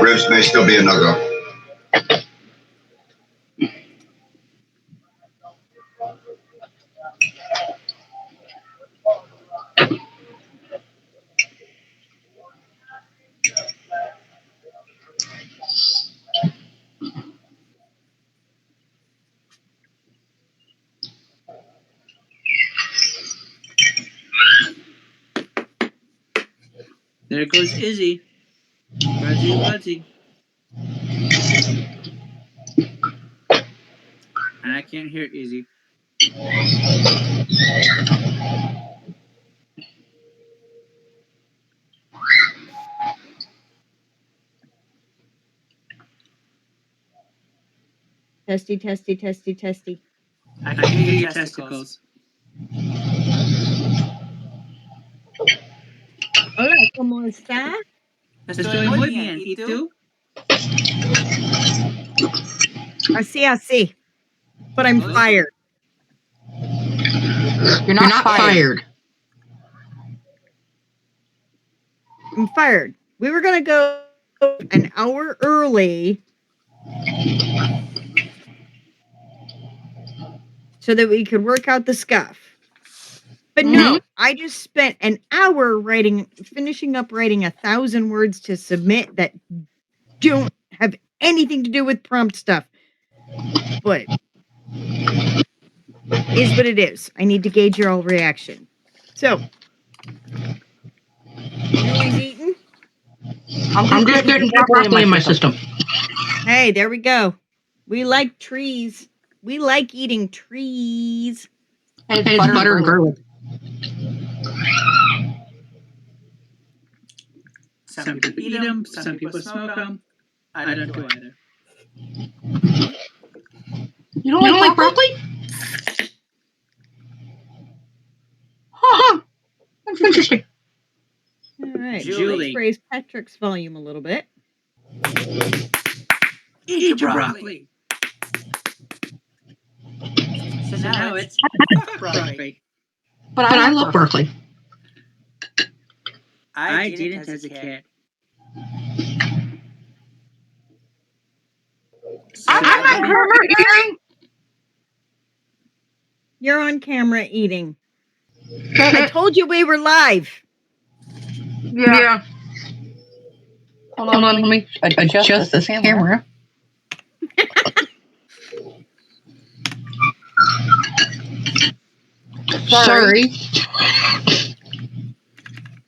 Ribs may still be a no-go. There goes Izzy. Fuzzy Wuzzy. And I can't hear Izzy. Testy, testy, testy, testy. I can hear your testicles. Hola, ¿cómo está? Estoy muy bien. ¿Y tú? Así. But I'm fired. You're not fired. I'm fired. We were going to go an hour early so that we could work out the scuff. But no, I just spent an hour finishing up writing 1,000 words to submit that don't have anything to do with prompt stuff. But is what it is. I need to gauge your all reaction. So, Julie's eating? I'm just getting broccoli in my system. Hey, there we go. We like trees. We like eating trees. And it's butter and garlic. Some people eat them, some people smoke them. I don't do either. You don't like broccoli? Huh. That's interesting. All right. Julie. Let's raise Patrick's volume a little bit. Eat your broccoli. So now it's broccoli. But I love broccoli. I didn't as a kid. I'm on camera eating. You're on camera eating. I told you we were live. Yeah. Hold on, let me adjust this camera. Sorry.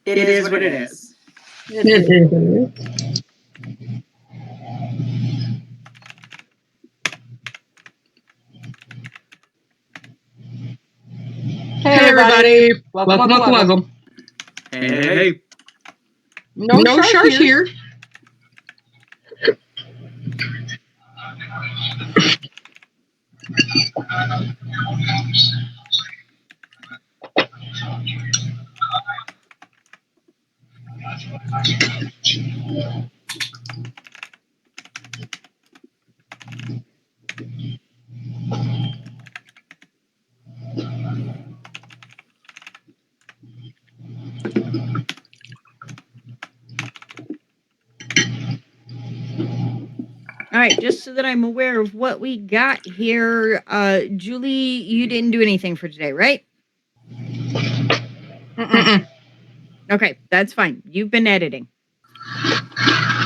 It is what it is. Hey everybody. Welcome. Hey. No sharks here. All right, just so that I'm aware of what we got here, Julie, you didn't do anything for today, right? Okay, that's fine. You've been editing.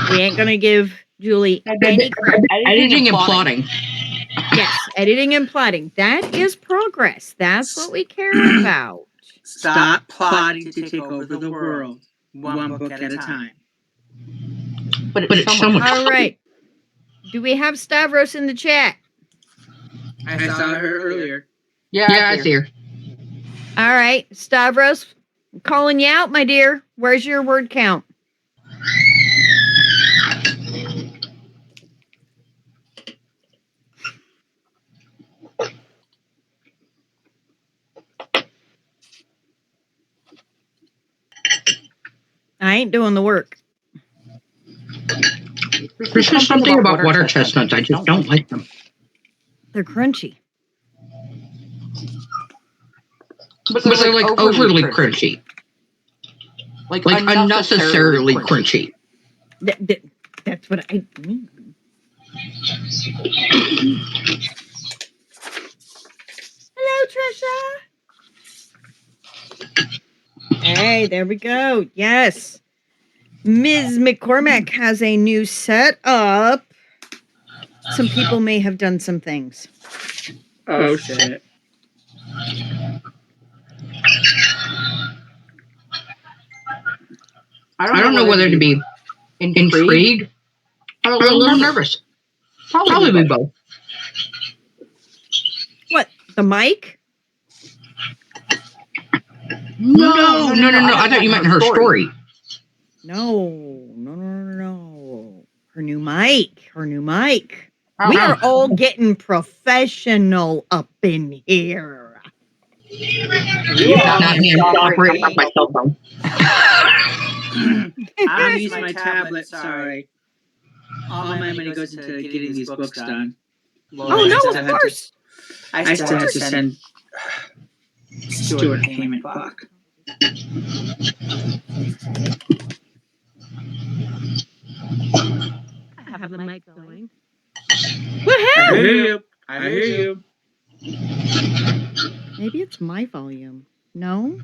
We ain't gonna give Julie any credit. Editing and plotting. Yes, editing and plotting. That is progress. That's what we care about. Stop plotting to take over the world, one book at a time. But it's so much. All right. Do we have Stavros in the chat? I saw her earlier. Yeah, I see her. All right, Stavros, I'm calling you out, my dear. Where's your word count? I ain't doing the work. There's just something about water chestnuts. I just don't like them. They're crunchy. But they're like overly crunchy. like unnecessarily crunchy. That's what I mean. Hello, Trisha. Hey, there we go. Yes. Ms. McCormack has a new setup. Some people may have done some things. Oh, shit. I don't know whether to be intrigued or a little nervous. Probably be both. What? The mic? No. I thought you meant her story. No. Her new mic. Oh. We are all getting professional up in here. Not me. I'm operating off my cell phone. I'm using my tablet, sorry. All my money goes into getting these books done. Oh, no, of course. I still have to send Stuart a payment. Fuck. I have the mic going. I hear you. Maybe it's my volume. No?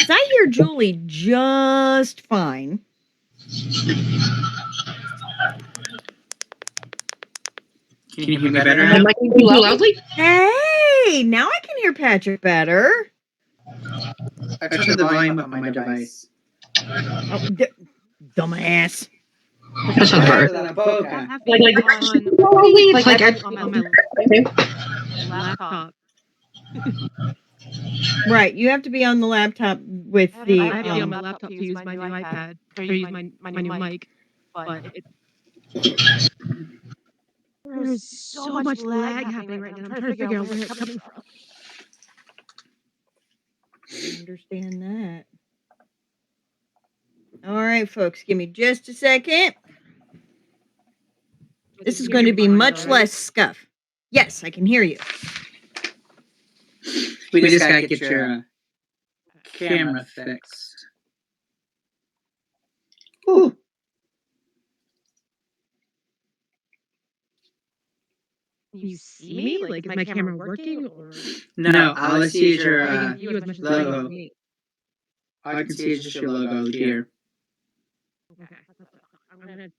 I hear Julie just fine. Can you hear me better Am now? I too loudly? Hey, now I can hear Patrick better. I turned the volume up on my device. Oh, dumbass. That sounds better. On my laptop. Right, you have to be on the laptop with the. I have to be on my laptop to use my new iPad or use my new mic, but there's so much lag happening right now. I'm trying to figure out where it's coming from. I understand that. All right, folks, give me just a second. This is going to be much less scuff. Yes, I can hear you. We just gotta get your camera fixed. Ooh. You see me? Like, is my camera working? Or No, all I see is your I can view as much as logo. me. All I can see is just your logo here. Okay. I'm gonna.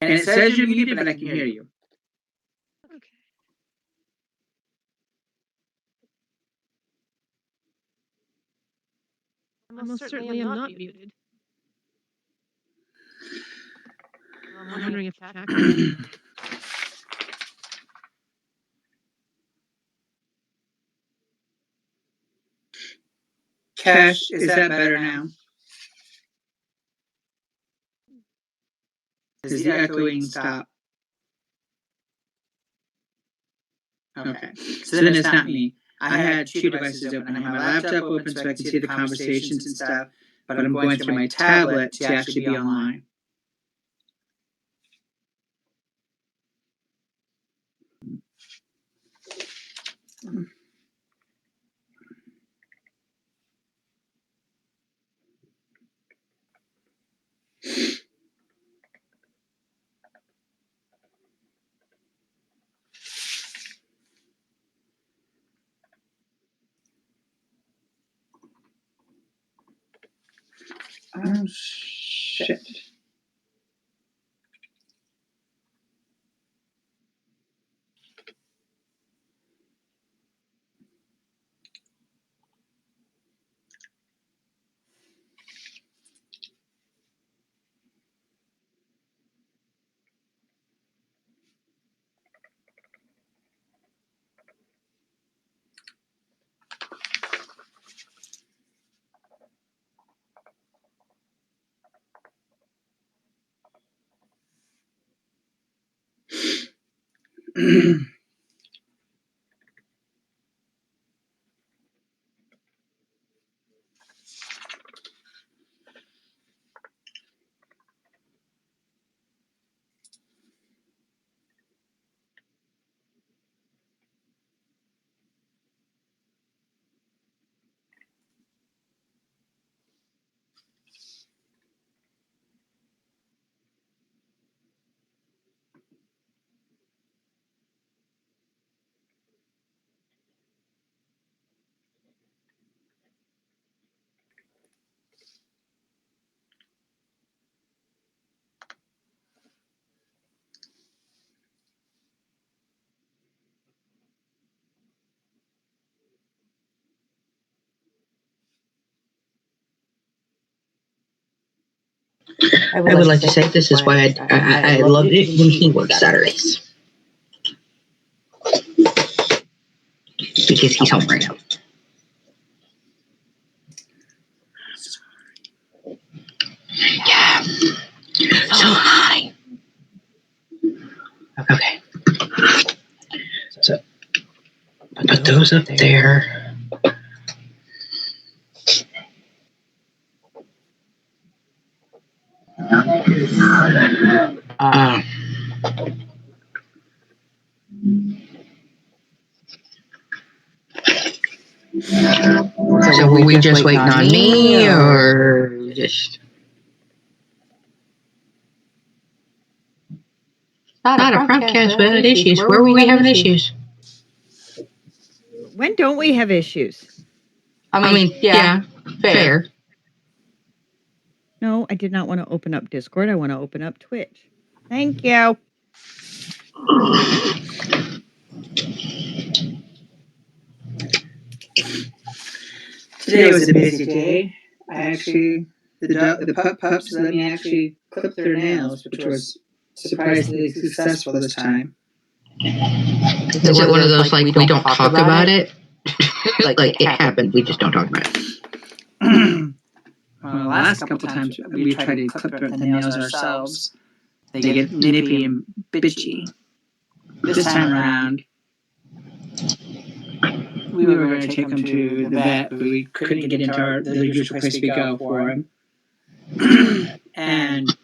And it says you're muted, but I can hear you. Okay. I most certainly am not muted. I'm wondering if Jack. Cash, is that better now? Does the echoing stop? Okay, so then it's not me. I had two devices open. I had my laptop open so I can see the conversations and stuff, but I'm going through my tablet to actually be online. Oh, shit. I would like to say this is why I love it when he works Saturdays. Because he's home right now. Yeah. So hi. Okay. So put those up there. So were we just waiting on me, or just not a Promptcast without issues? Where were we having issues? When don't we have issues? I mean, yeah, fair. No, I did not want to open up Discord. I want to open up Twitch. Thank you. Today was a busy day. The pups let me actually clip their nails, which was surprisingly successful this time. Is it one of those like we don't talk about it? like it happened, we just don't talk about it. Well, the last couple times we tried to clip the nails ourselves, they get nippy and bitchy. This time around, we were going to take them to the vet, but we couldn't get into the usual place we go for them. And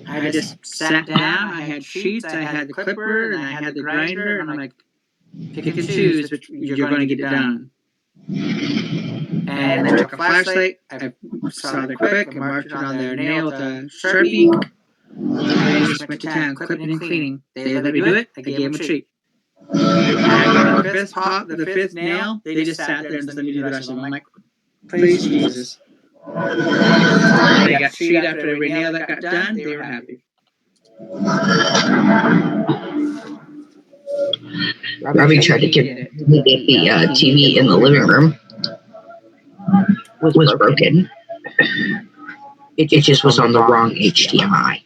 I just sat down. I had sheets, I had the clipper, and I had the grinder, and I'm like, pick and choose which you're going to get it done. And I took a flashlight. I saw the quick and marked it on their nail with a Sharpie. I just went to town, clipping and cleaning. They let me do it. I gave them a treat. After the fifth nail, they just sat there and just let me do the rest of them. I'm like, please, Jesus. They got treat after every nail that got done. They were happy. Robbie tried to get the TV in the living room. Was broken. It just was on the wrong HDMI.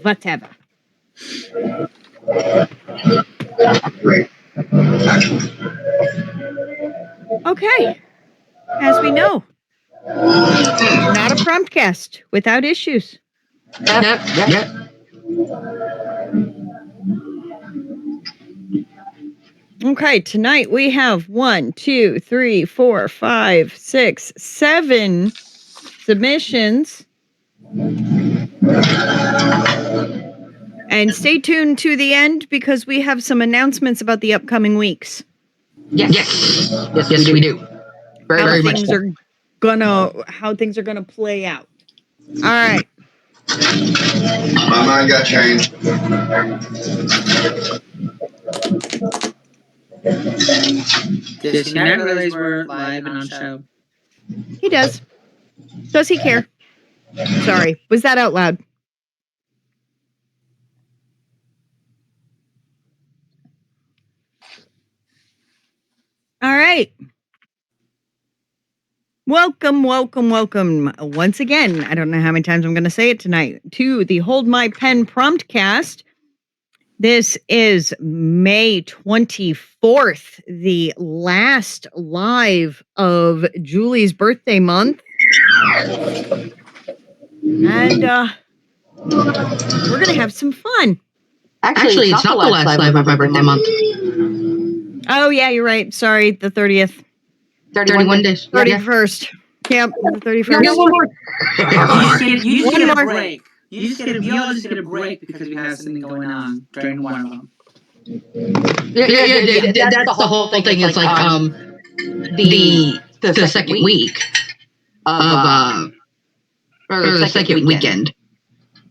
Whatever. Great. Okay. As we know, not a Promptcast without issues. Yep. Okay, tonight we have 1, 2, 3, 4, 5, 6, 7 submissions. And stay tuned to the end because we have some announcements about the upcoming weeks. Yes, we do. Very much so. How things are gonna play out. All right. My mind got changed. Does he not realize we're live and on show? He does. Does he care? Sorry. Was that out loud? All right. Welcome once again. I don't know how many times I'm going to say it tonight to the Hold My Pen Promptcast. This is May 24th, the last live of Julie's birthday month. And we're going to have some fun. Actually, it's not the last live of my birthday month. Oh, yeah, you're right. Sorry, the 30th. 31 days. 31st. Yep, the 31st. No more. You just get a more. break. We all just get a break because we have something going on during one of them. Yeah, that's the whole thing. It's like the second week of or the second weekend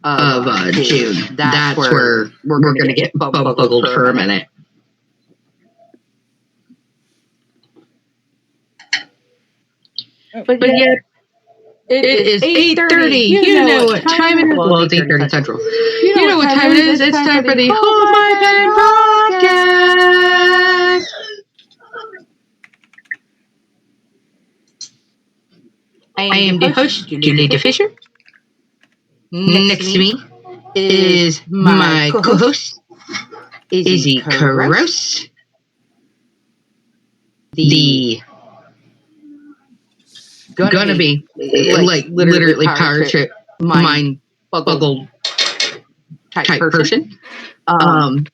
of June. That's where we're gonna get bubbled for a minute. But yeah, It is 8:30. You know what time it is. Well, it's 8:30 Central. You know what time it is. It's time for the Hold My Pen Promptcast. I am the host, Julie Fisher. Next to me is my co-host, Izzy Carouse. The gonna be like literally power trip, mind buggle type person. And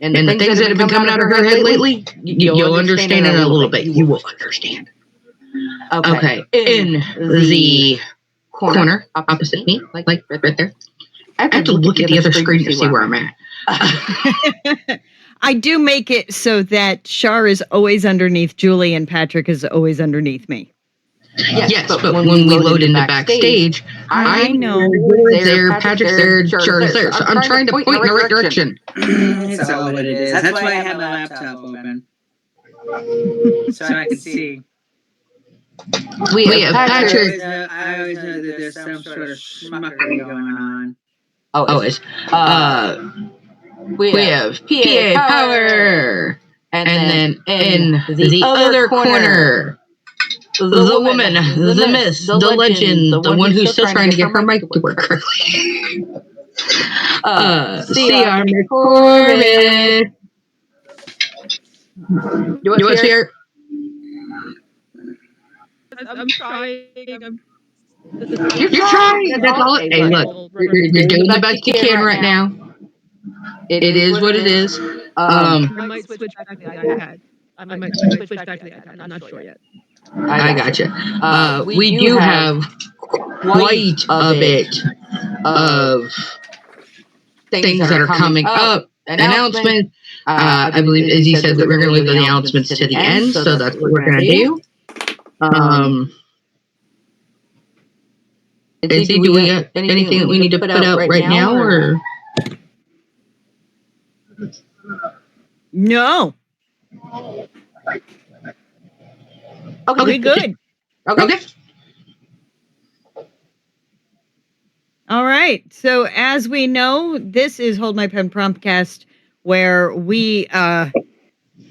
the things that have been coming out of her head lately, you'll understand in a little bit. You will understand. Okay, in the corner opposite me, like right there. I have to look at the other screen to see where I'm at. I do make it so that Shar is always underneath Julie and Patrick is always underneath me. Yes, but when we load into backstage, I know. You're there, Patrick's there, Char's there. So I'm trying to point in the right direction. That's all what it is. That's why I have my laptop open. So I can see. We have Patrick. I always know that there's some sort of schmuckery going on. Always. We have PA Power. And then in the other corner, the woman, the myth, the legend, the one who's still trying to get her mic to work correctly. C.R. McCormick. You want to hear? I'm trying. You're trying. That's all. Hey, look, you're doing the best you can right now. It is what it is. I might switch back to the iPad. I might switch back to the iPad. I'm not sure yet. I gotcha. We do have quite a bit of things that are coming up. Announcements. I believe Izzy said that we're going to leave the announcements to the end, so that's what we're going to do. Izzy, do we got anything that we need to put out right now, or? No. Okay, We good. Okay. All right. So as we know, this is Hold My Pen Promptcast, where we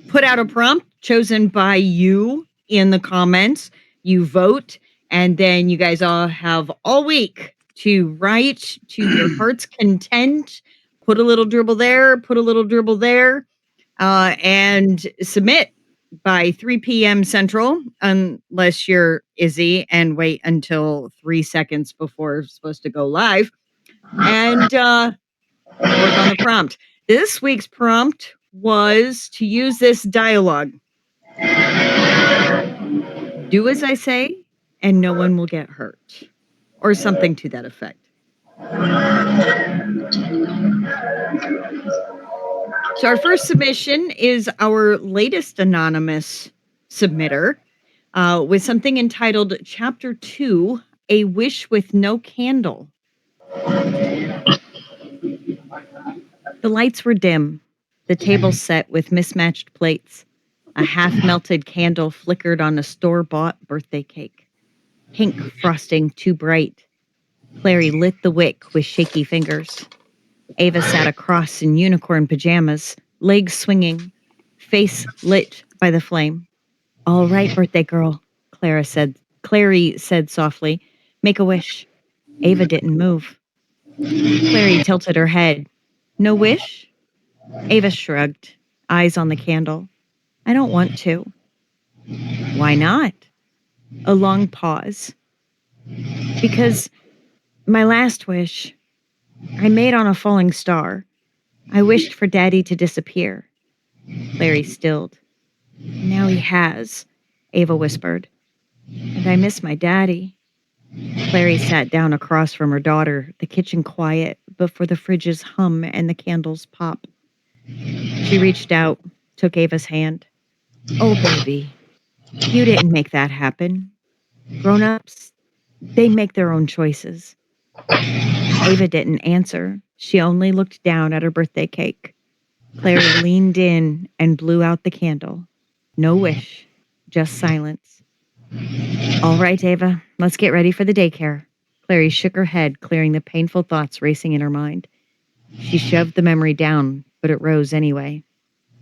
put out a prompt chosen by you in the comments. You vote, and then you guys all have all week to write to your heart's content. Put a little dribble there, put a little dribble there, and submit by 3 p.m. Central, unless you're Izzy and wait until 3 seconds before it's supposed to go live, and work on the prompt. This week's prompt was to use this dialogue. Do as I say, and no one will get hurt, or something to that effect. So our first submission is our latest anonymous submitter with something entitled Chapter 2, A Wish with No Candle. The lights were dim, the table set with mismatched plates. A half-melted candle flickered on a store-bought birthday cake. Pink frosting too bright. Clary lit the wick with shaky fingers. Ava sat across in unicorn pajamas, legs swinging, face lit by the flame. All right, birthday girl, Clary said softly. Make a wish. Ava didn't move. Clary tilted her head. No wish? Ava shrugged, eyes on the candle. I don't want to. Why not? A long pause. Because my last wish, I made on a falling star. I wished for Daddy to disappear. Clary stilled. Now he has, Ava whispered. And I miss my daddy. Clary sat down across from her daughter, the kitchen quiet, but for the fridge's hum and the candles pop. She reached out, took Ava's hand. Oh, baby, you didn't make that happen. Grown-ups, they make their own choices. Ava didn't answer. She only looked down at her birthday cake. Clary leaned in and blew out the candle. No wish, just silence. All right, Ava, let's get ready for the daycare. Clary shook her head, clearing the painful thoughts racing in her mind. She shoved the memory down, but it rose anyway.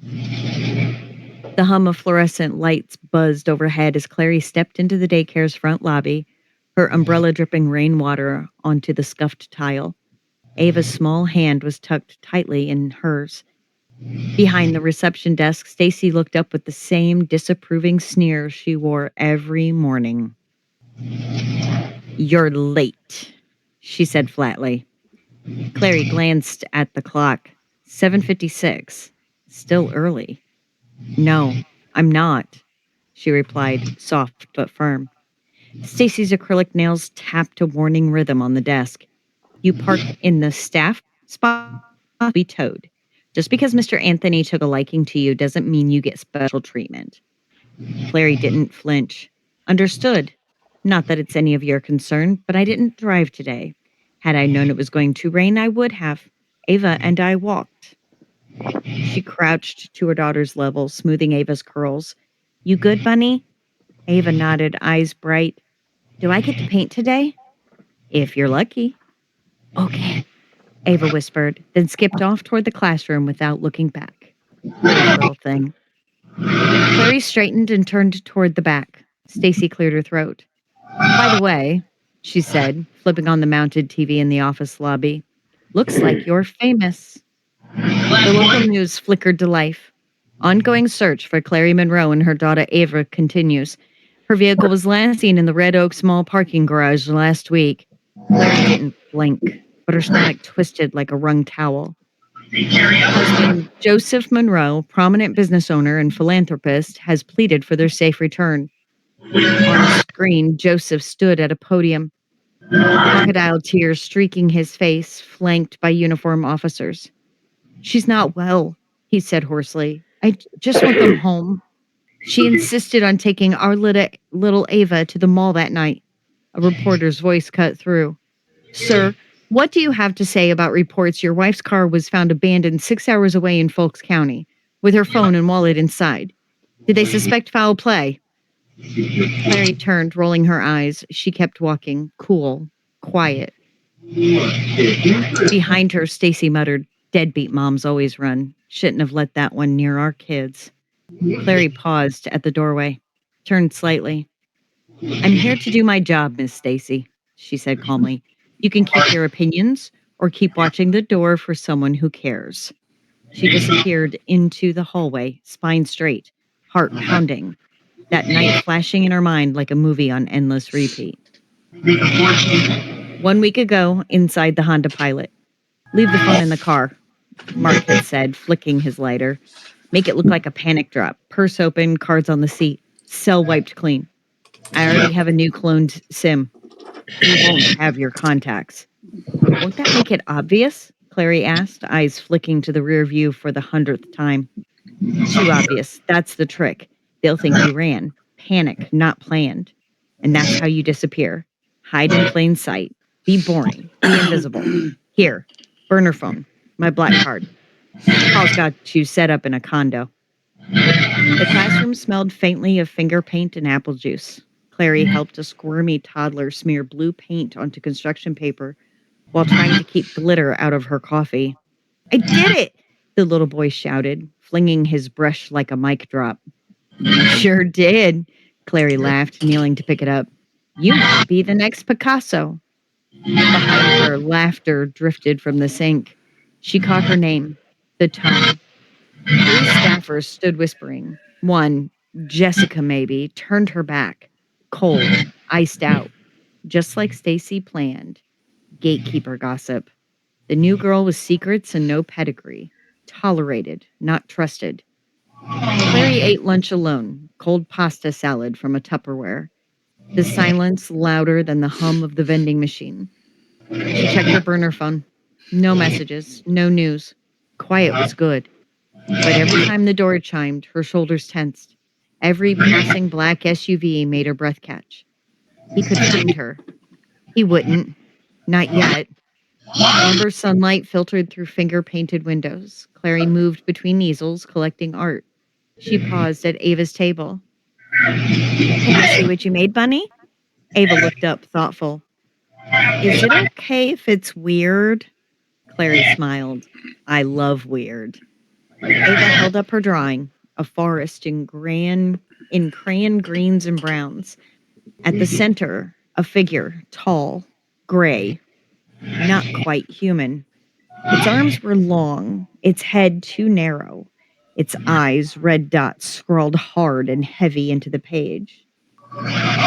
The hum of fluorescent lights buzzed overhead as Clary stepped into the daycare's front lobby, her umbrella dripping rainwater onto the scuffed tile. Ava's small hand was tucked tightly in hers. Behind the reception desk, Stacy looked up with the same disapproving sneer she wore every morning. "You're late," she said flatly. Clary glanced at the clock. 7:56. Still early. "No, I'm not," she replied, soft but firm. Stacy's acrylic nails tapped a warning rhythm on the desk. "You park in the staff spot, be towed. Just because Mr. Anthony took a liking to you doesn't mean you get special treatment." Clary didn't flinch. "Understood. Not that it's any of your concern, but I didn't drive today. Had I known it was going to rain, I would have. Ava and I walked." She crouched to her daughter's level, smoothing Ava's curls. "You good, Bunny?" Ava nodded, eyes bright. "Do I get to paint today?" "If you're lucky." "Okay," Ava whispered, then skipped off toward the classroom without looking back. Foolish little thing. Clary straightened and turned toward the back. Stacy cleared her throat. "By the way," she said, flipping on the mounted TV in the office lobby, "looks like you're famous." The local news flickered to life. Ongoing search for Clary Monroe and her daughter Ava continues. Her vehicle was last seen in the Red Oak small parking garage last week. Clary didn't blink, but her stomach twisted like a wrung towel. Husband Joseph Monroe, prominent business owner and philanthropist, has pleaded for their safe return. On screen, Joseph stood at a podium, crocodile tears streaking his face, flanked by uniformed officers. "She's not well," he said hoarsely. "I just want them home." She insisted on taking our little Ava to the mall that night. A reporter's voice cut through. "Sir, what do you have to say about reports your wife's car was found abandoned 6 hours away in Fulks County, with her phone and wallet inside? Did they suspect foul play?" Clary turned, rolling her eyes. She kept walking, cool, quiet. Behind her, Stacy muttered, "Deadbeat moms always run. Shouldn't have let that one near our kids." Clary paused at the doorway, turned slightly. "I'm here to do my job, Miss Stacy," she said calmly. "You can keep your opinions or keep watching the door for someone who cares." She disappeared into the hallway, spine straight, heart pounding, that night flashing in her mind like a movie on endless repeat. 1 week ago, inside the Honda Pilot. "Leave the phone in the car," Mark had said, flicking his lighter. "Make it look like a panic drop. Purse open, cards on the seat. Cell wiped clean. I already have a new cloned SIM. You won't have your contacts." "Won't that make it obvious?" Clary asked, eyes flicking to the rear view for the 100th time. "Too obvious. That's the trick. They'll think you ran. Panic, not planned. And that's how you disappear. Hide in plain sight. Be boring. Be invisible. Here, burner phone. My black card. Paul's got you set up in a condo." The classroom smelled faintly of finger paint and apple juice. Clary helped a squirmy toddler smear blue paint onto construction paper while trying to keep glitter out of her coffee. "I did it!" the little boy shouted, flinging his brush like a mic drop. "You sure did," Clary laughed, kneeling to pick it up. "You might be the next Picasso." Behind her, laughter drifted from the sink. She caught her name, the tone. 3 staffers stood whispering. One, Jessica maybe, turned her back, cold, iced out, just like Stacy planned. Gatekeeper gossip. The new girl with secrets and no pedigree. Tolerated, not trusted. Clary ate lunch alone, cold pasta salad from a Tupperware. The silence louder than the hum of the vending machine. She checked her burner phone. No messages, no news. Quiet was good. But every time the door chimed, her shoulders tensed. Every passing black SUV made her breath catch. He could find her. He wouldn't. Not yet. Amber sunlight filtered through finger-painted windows. Clary moved between easels, collecting art. She paused at Ava's table. Can I see what you made, Bunny? Ava looked up, thoughtful. Is it okay if it's weird? Clary smiled. I love weird. Ava held up her drawing, a forest in crayon greens and browns. At the center, a figure, tall, gray, not quite human. Its arms were long, its head too narrow, its eyes red dots scrawled hard and heavy into the page.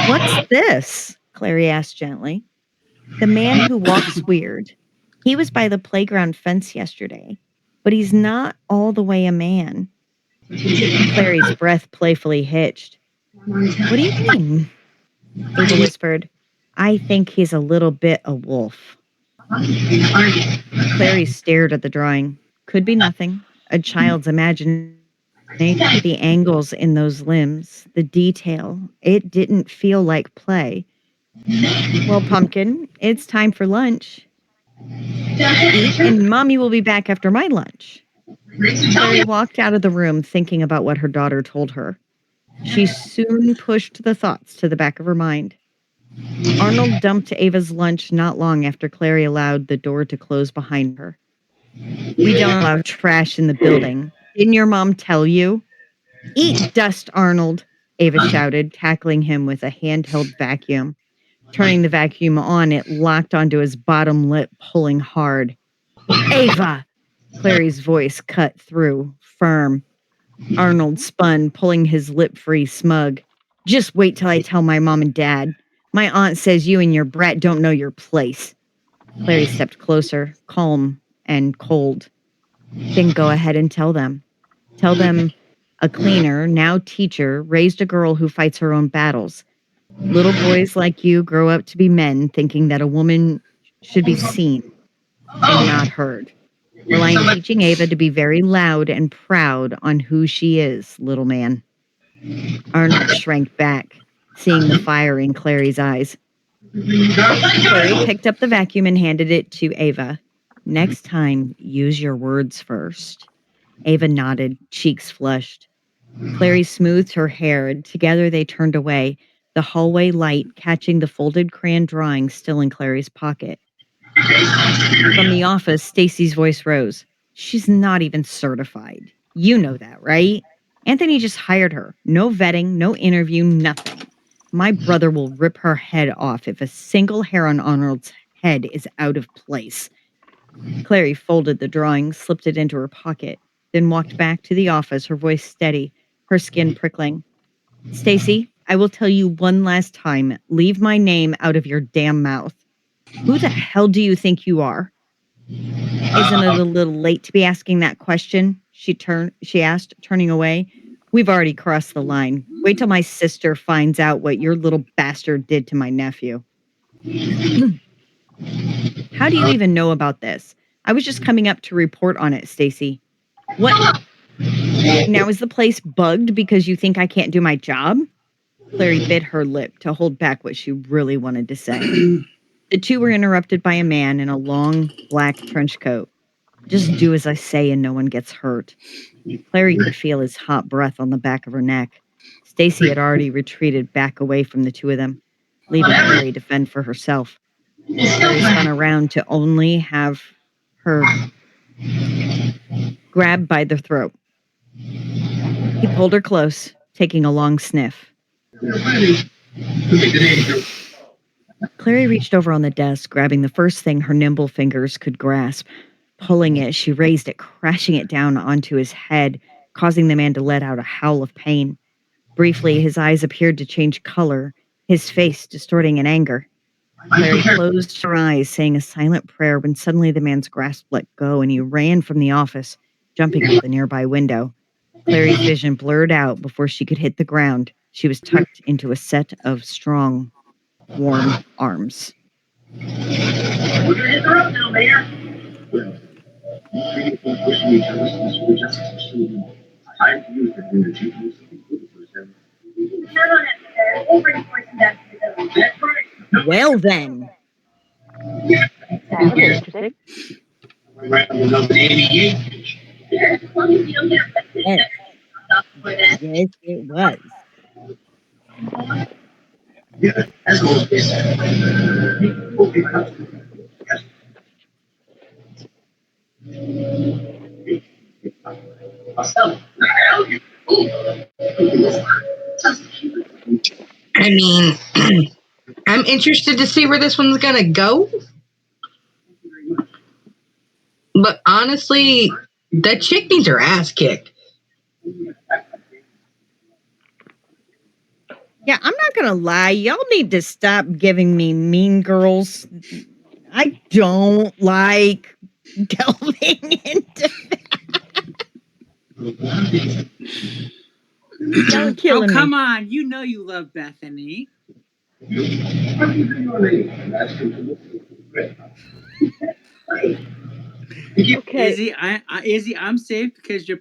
What's this? Clary asked gently. The man who walks weird. He was by the playground fence yesterday, but he's not all the way a man. Clary's breath playfully hitched. What do you mean? Ava whispered. I think he's a little bit a wolf. Clary stared at the drawing. Could be nothing. A child's imagination. The angles in those limbs, the detail. It didn't feel like play. Well, Pumpkin, it's time for lunch. Eat, and Mommy will be back after my lunch. Clary walked out of the room thinking about what her daughter told her. She soon pushed the thoughts to the back of her mind. Arnold dumped Ava's lunch not long after Clary allowed the door to close behind her. We don't allow trash in the building. Didn't your mom tell you? Eat dust, Arnold, Ava shouted, tackling him with a handheld vacuum. Turning the vacuum on, it locked onto his bottom lip, pulling hard. Ava! Clary's voice cut through, firm. Arnold spun, pulling his lip free, smug. Just wait till I tell my mom and dad. My aunt says you and your brat don't know your place. Clary stepped closer, calm and cold. Then go ahead and tell them. Tell them a cleaner, now teacher, raised a girl who fights her own battles. Little boys like you grow up to be men thinking that a woman should be seen and not heard. Well, I'm teaching Ava to be very loud and proud on who she is, little man. Arnold shrank back, seeing the fire in Clary's eyes. Clary picked up the vacuum and handed it to Ava. Next time, use your words first. Ava nodded, cheeks flushed. Clary smoothed her hair, and together they turned away, the hallway light catching the folded crayon drawing still in Clary's pocket. From the office, Stacy's voice rose. She's not even certified. You know that, right? Anthony just hired her. No vetting, no interview, nothing. My brother will rip her head off if a single hair on Arnold's head is out of place. Clary folded the drawing, slipped it into her pocket, then walked back to the office, her voice steady, her skin prickling. Stacy, I will tell you one last time, leave my name out of your damn mouth. Who the hell do you think you are? Isn't it a little late to be asking that question? She asked, turning away. We've already crossed the line. Wait till my sister finds out what your little bastard did to my nephew. How do you even know about this? I was just coming up to report on it, Stacy. What? Now is the place bugged because you think I can't do my job? Clary bit her lip to hold back what she really wanted to say. The two were interrupted by a man in a long, black trench coat. Just do as I say and no one gets hurt. Clary could feel his hot breath on the back of her neck. Stacy had already retreated back away from the two of them, leaving Clary to fend for herself. Clary spun around to only have her grabbed by the throat. He pulled her close, taking a long sniff. Clary reached over on the desk, grabbing the first thing her nimble fingers could grasp. Pulling it, she raised it, crashing it down onto his head, causing the man to let out a howl of pain. Briefly, his eyes appeared to change color, his face distorting in anger. Clary closed her eyes, saying a silent prayer when suddenly the man's grasp let go and he ran from the office, jumping out the nearby window. Clary's vision blurred out before she could hit the ground. She was tucked into a set of strong, warm arms. We're gonna interrupt now, Mayor. Pushing each other since we're just time to use the energy to do something good for them. Count on it, sir. We'll bring Fortune back to the village. That's right. Well then. That was interesting. Right on the number 88. Yes, yes, it was. Yeah, that's what it is. People become. Myself. I mean, I'm interested to see where this one's gonna go. But honestly, that chick needs her ass kicked. Yeah, I'm not gonna lie. Y'all need to stop giving me mean girls. I don't like delving into that. Y'all are killing me. Oh, come on. You know you love Bethany. Okay. Izzy, I'm safe because your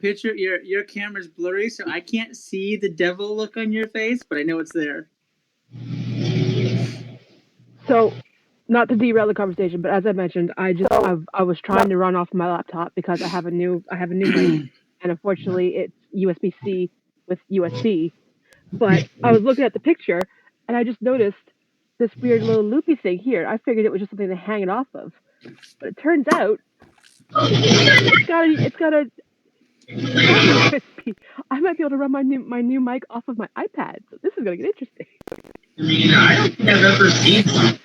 camera's blurry, so I can't see the devil look on your face, but I know it's there. So, not to derail the conversation, but as I mentioned, I was trying to run off my laptop because I have a new mic, and unfortunately it's USB-C with USB. But I was looking at the picture, and I just noticed this weird little loopy thing here. I figured it was just something to hang it off of, but it turns out it's got a proper USB. I might be able to run my new mic off of my iPad. So this is gonna get interesting. I mean, I don't think I've ever seen one.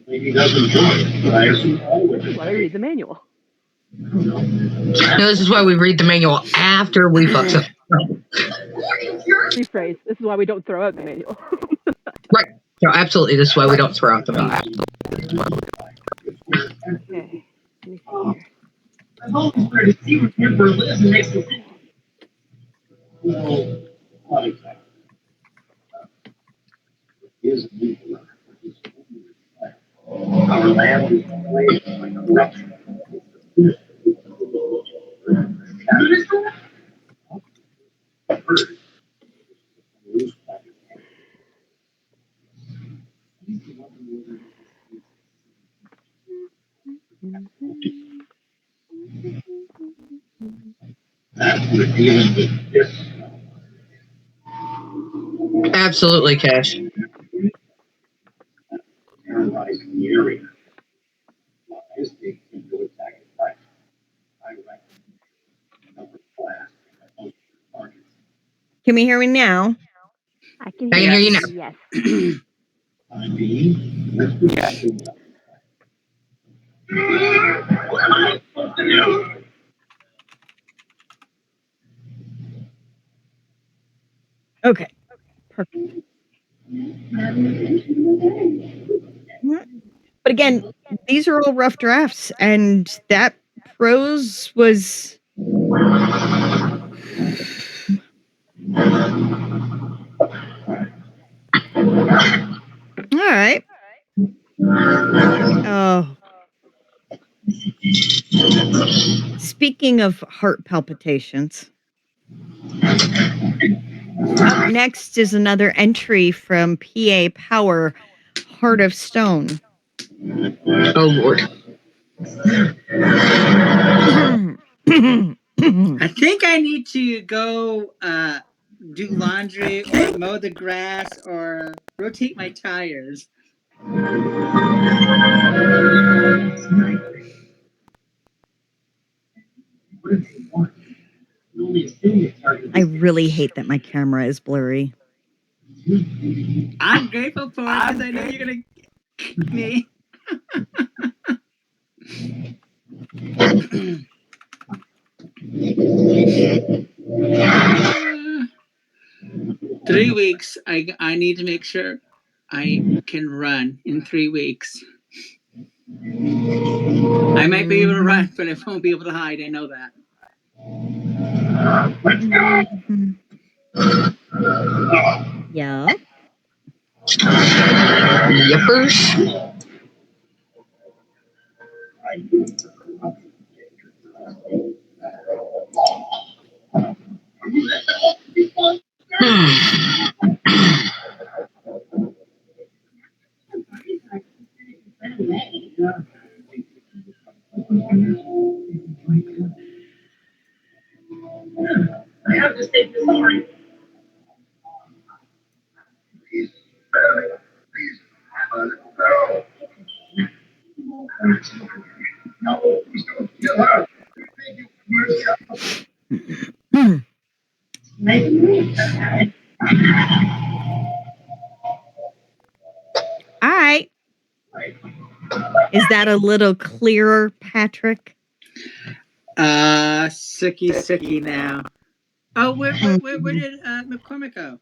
Maybe doesn't do it, but I assume always. This is why I read the manual. No, this is why we read the manual after we fuck up. Rephrase. This is why we don't throw out the manual. Right. No, absolutely. This is why we don't throw out the manual. Okay. Let me see here. I've always wanted to see what Emperor lives next to it. Well, not exactly. Is a new our land is always like a corruption. We're dealing with this. Absolutely, Cash. Terrorizing the area. This thing can go attack it right. I reckon number class. Can we hear me now? I can I can hear hear you you. now. Yes. I mean, let's do that. Okay. Perfect. But again, these are all rough drafts, and that prose was. All right. Oh. Speaking of heart palpitations, up next is another entry from PA Power, Heart of Stone. Oh, Lord. I think I need to go do laundry or mow the grass or rotate my tires. I really hate that my camera is blurry. I'm grateful for it because I know you're going to kick me. 3 weeks. I need to make sure I can run in 3 weeks. I might be able to run, but I won't be able to hide. I know that. Yeah. Yippers. I have to say sorry. No, please don't kill her. Thank you for mercy. Make me. All right. Is that a little clearer, Patrick? Sicky now. Oh, where did McCormick go?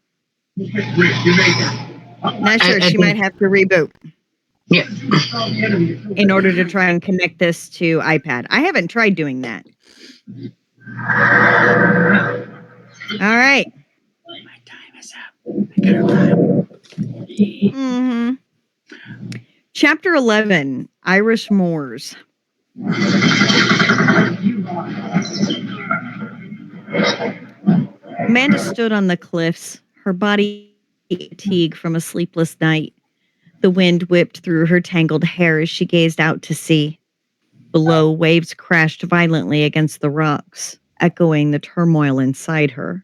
Not sure. She might have to reboot. Yeah. In order to try and connect this to iPad. I haven't tried doing that. All right. My time is up. I gotta run. Mm-hmm. Chapter 11, Irish Moors. Amanda stood on the cliffs, her body fatigued from a sleepless night. The wind whipped through her tangled hair as she gazed out to sea. Below, waves crashed violently against the rocks, echoing the turmoil inside her.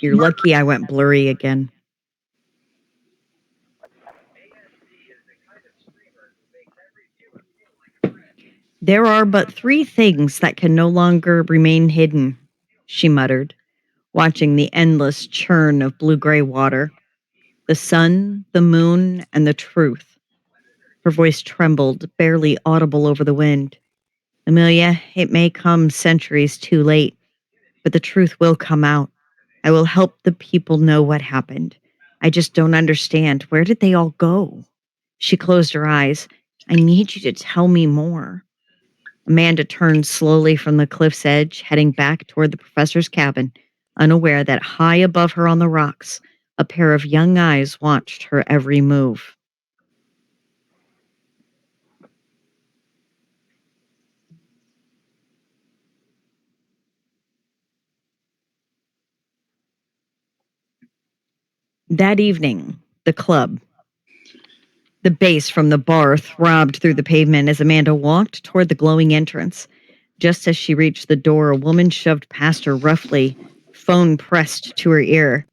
You're lucky I went blurry again. There are but 3 things that can no longer remain hidden, she muttered, watching the endless churn of blue-gray water. The sun, the moon, and the truth. Her voice trembled, barely audible over the wind. Amelia, it may come centuries too late, but the truth will come out. I will help the people know what happened. I just don't understand. Where did they all go? She closed her eyes. I need you to tell me more. Amanda turned slowly from the cliff's edge, heading back toward the professor's cabin, unaware that high above her on the rocks, a pair of young eyes watched her every move. That evening, the club. The bass from the bar throbbed through the pavement as Amanda walked toward the glowing entrance. Just as she reached the door, a woman shoved past her roughly, phone pressed to her ear.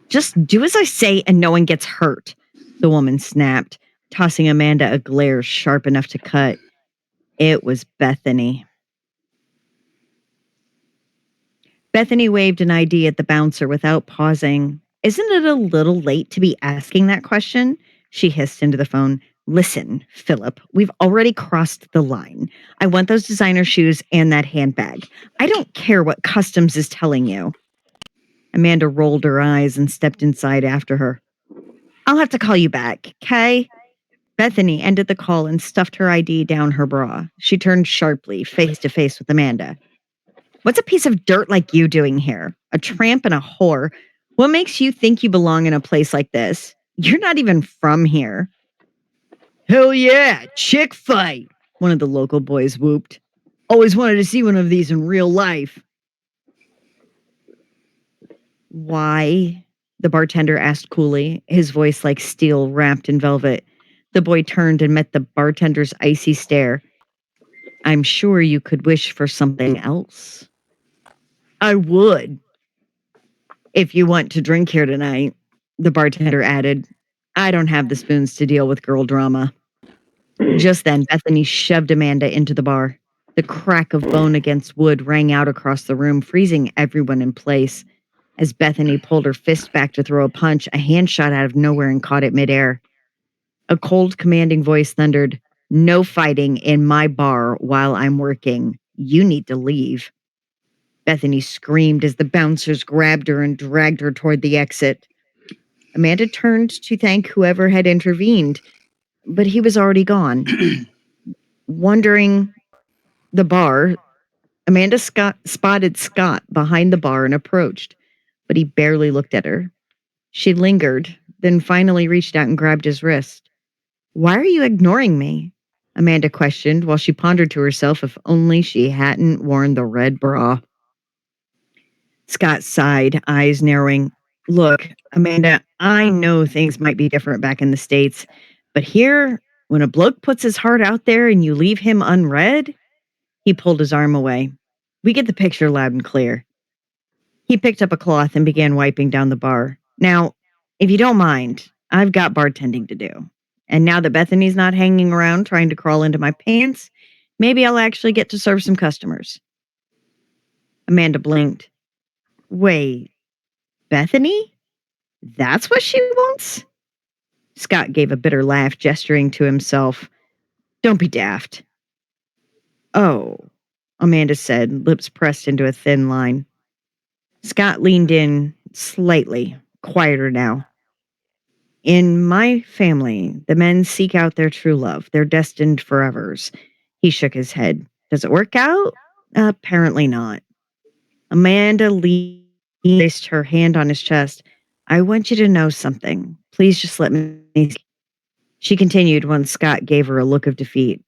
Just do as I say and no one gets hurt, the woman snapped, tossing Amanda a glare sharp enough to cut. It was Bethany. Bethany waved an ID at the bouncer without pausing. Isn't it a little late to be asking that question? She hissed into the phone. Listen, Philip, we've already crossed the line. I want those designer shoes and that handbag. I don't care what customs is telling you. Amanda rolled her eyes and stepped inside after her. I'll have to call you back, okay? Bethany ended the call and stuffed her ID down her bra. She turned sharply, face to face with Amanda. What's a piece of dirt like you doing here? A tramp and a whore. What makes you think you belong in a place like this? You're not even from here. Hell yeah, chick fight, one of the local boys whooped. Always wanted to see one of these in real life. Why? The bartender asked coolly, his voice like steel wrapped in velvet. The boy turned and met the bartender's icy stare. I'm sure you could wish for something else. I would. If you want to drink here tonight, the bartender added. I don't have the spoons to deal with girl drama. Just then, Bethany shoved Amanda into the bar. The crack of bone against wood rang out across the room, freezing everyone in place. As Bethany pulled her fist back to throw a punch, a hand shot out of nowhere and caught it midair. A cold, commanding voice thundered, No fighting in my bar while I'm working. You need to leave. Bethany screamed as the bouncers grabbed her and dragged her toward the exit. Amanda turned to thank whoever had intervened, but he was already gone. Wandering the bar, Amanda spotted Scott behind the bar and approached, but he barely looked at her. She lingered, then finally reached out and grabbed his wrist. Why are you ignoring me? Amanda questioned while she pondered to herself if only she hadn't worn the red bra. Scott sighed, eyes narrowing. Look, Amanda, I know things might be different back in the States, but here, when a bloke puts his heart out there and you leave him unread, He pulled his arm away. We get the picture loud and clear. He picked up a cloth and began wiping down the bar. Now, if you don't mind, I've got bartending to do. And now that Bethany's not hanging around trying to crawl into my pants, maybe I'll actually get to serve some customers. Amanda blinked. Wait, Bethany? That's what she wants? Scott gave a bitter laugh, gesturing to himself. Don't be daft. Oh, Amanda said, lips pressed into a thin line. Scott leaned in slightly, quieter now. In my family, the men seek out their true love, their destined forevers. He shook his head. Does it work out? Apparently not. Amanda placed her hand on his chest. I want you to know something. Please just let me. She continued once Scott gave her a look of defeat.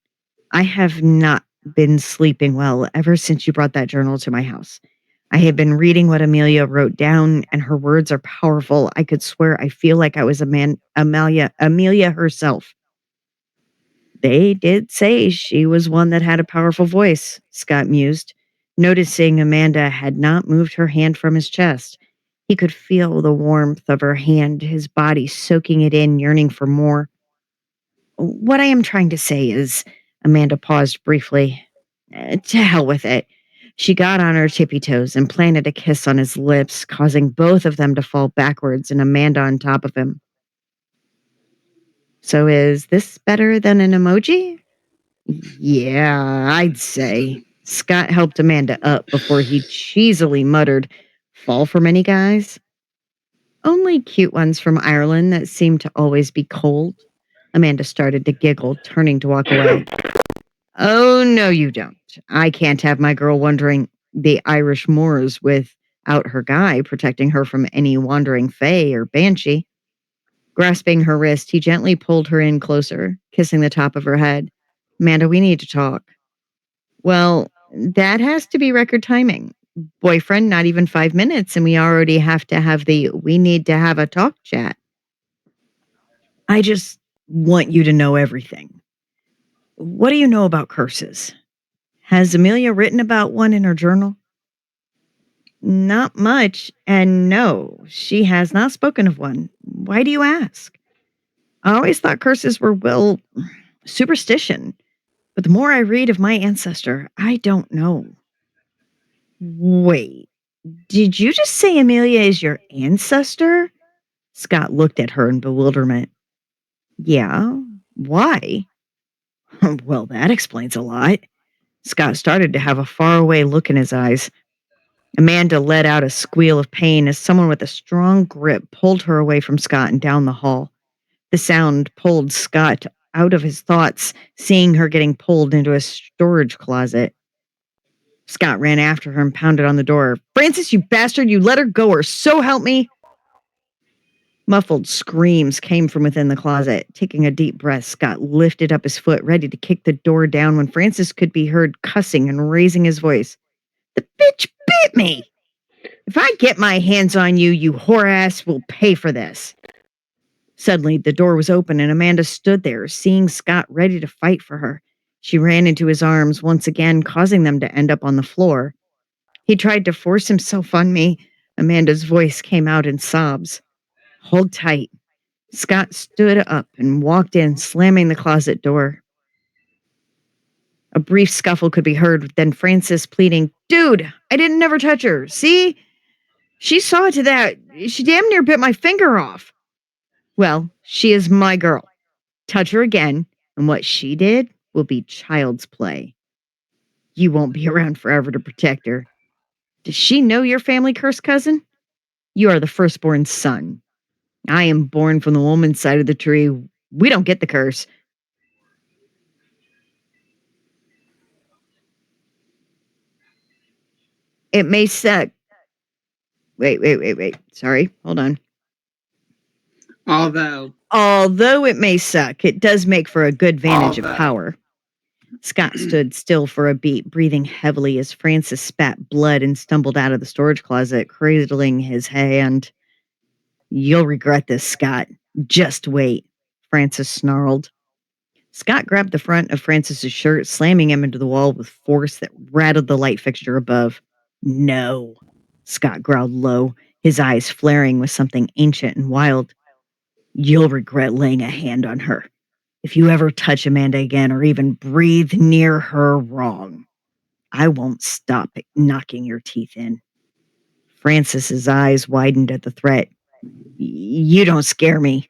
I have not been sleeping well ever since you brought that journal to my house. I have been reading what Amelia wrote down, and her words are powerful. I could swear I feel like I was Amelia herself. They did say she was one that had a powerful voice, Scott mused, noticing Amanda had not moved her hand from his chest. He could feel the warmth of her hand, his body soaking it in, yearning for more. What I am trying to say is, Amanda paused briefly. To hell with it. She got on her tippy toes and planted a kiss on his lips, causing both of them to fall backwards and Amanda on top of him. So is this better than an emoji? Yeah, I'd say. Scott helped Amanda up before he cheesily muttered, Fall for many guys? Only cute ones from Ireland that seem to always be cold. Amanda started to giggle, turning to walk away. Oh, no, you don't. I can't have my girl wandering the Irish moors without her guy protecting her from any wandering fae or banshee. Grasping her wrist, he gently pulled her in closer, kissing the top of her head. Amanda, we need to talk. Well, that has to be record timing. Boyfriend, not even 5 minutes, and we already have to have we need to have a talk chat. I just want you to know everything. What do you know about curses? Has Amelia written about one in her journal? Not much, and no, she has not spoken of one. Why do you ask? I always thought curses were, well, superstition. But the more I read of my ancestor, I don't know. Wait, did you just say Amelia is your ancestor? Scott looked at her in bewilderment. Yeah, why? Well, that explains a lot. Scott started to have a faraway look in his eyes. Amanda let out a squeal of pain as someone with a strong grip pulled her away from Scott and down the hall. The sound pulled Scott out of his thoughts, seeing her getting pulled into a storage closet. Scott ran after her and pounded on the door. Francis, you bastard, you let her go, or so help me. Muffled screams came from within the closet. Taking a deep breath, Scott lifted up his foot, ready to kick the door down when Francis could be heard cussing and raising his voice. The bitch bit me! If I get my hands on you, you whore ass will pay for this. Suddenly, the door was open and Amanda stood there, seeing Scott ready to fight for her. She ran into his arms once again, causing them to end up on the floor. He tried to force himself on me. Amanda's voice came out in sobs. Hold tight. Scott stood up and walked in, slamming the closet door. A brief scuffle could be heard, then Francis pleading, Dude, I didn't never touch her. See? She saw to that. She damn near bit my finger off. Well, she is my girl. Touch her again, and what she did will be child's play. You won't be around forever to protect her. Does she know your family curse, cousin? You are the firstborn son. I am born from the woman's side of the tree. We don't get the curse. It may suck. Wait. Sorry, hold on. Although it may suck, it does make for a good vantage of power. Scott stood still for a beat, breathing heavily as Francis spat blood and stumbled out of the storage closet, cradling his hand. You'll regret this, Scott. Just wait, Francis snarled. Scott grabbed the front of Francis's shirt, slamming him into the wall with force that rattled the light fixture above. No, Scott growled low, his eyes flaring with something ancient and wild. You'll regret laying a hand on her. If you ever touch Amanda again or even breathe near her wrong, I won't stop knocking your teeth in. Francis's eyes widened at the threat. You don't scare me.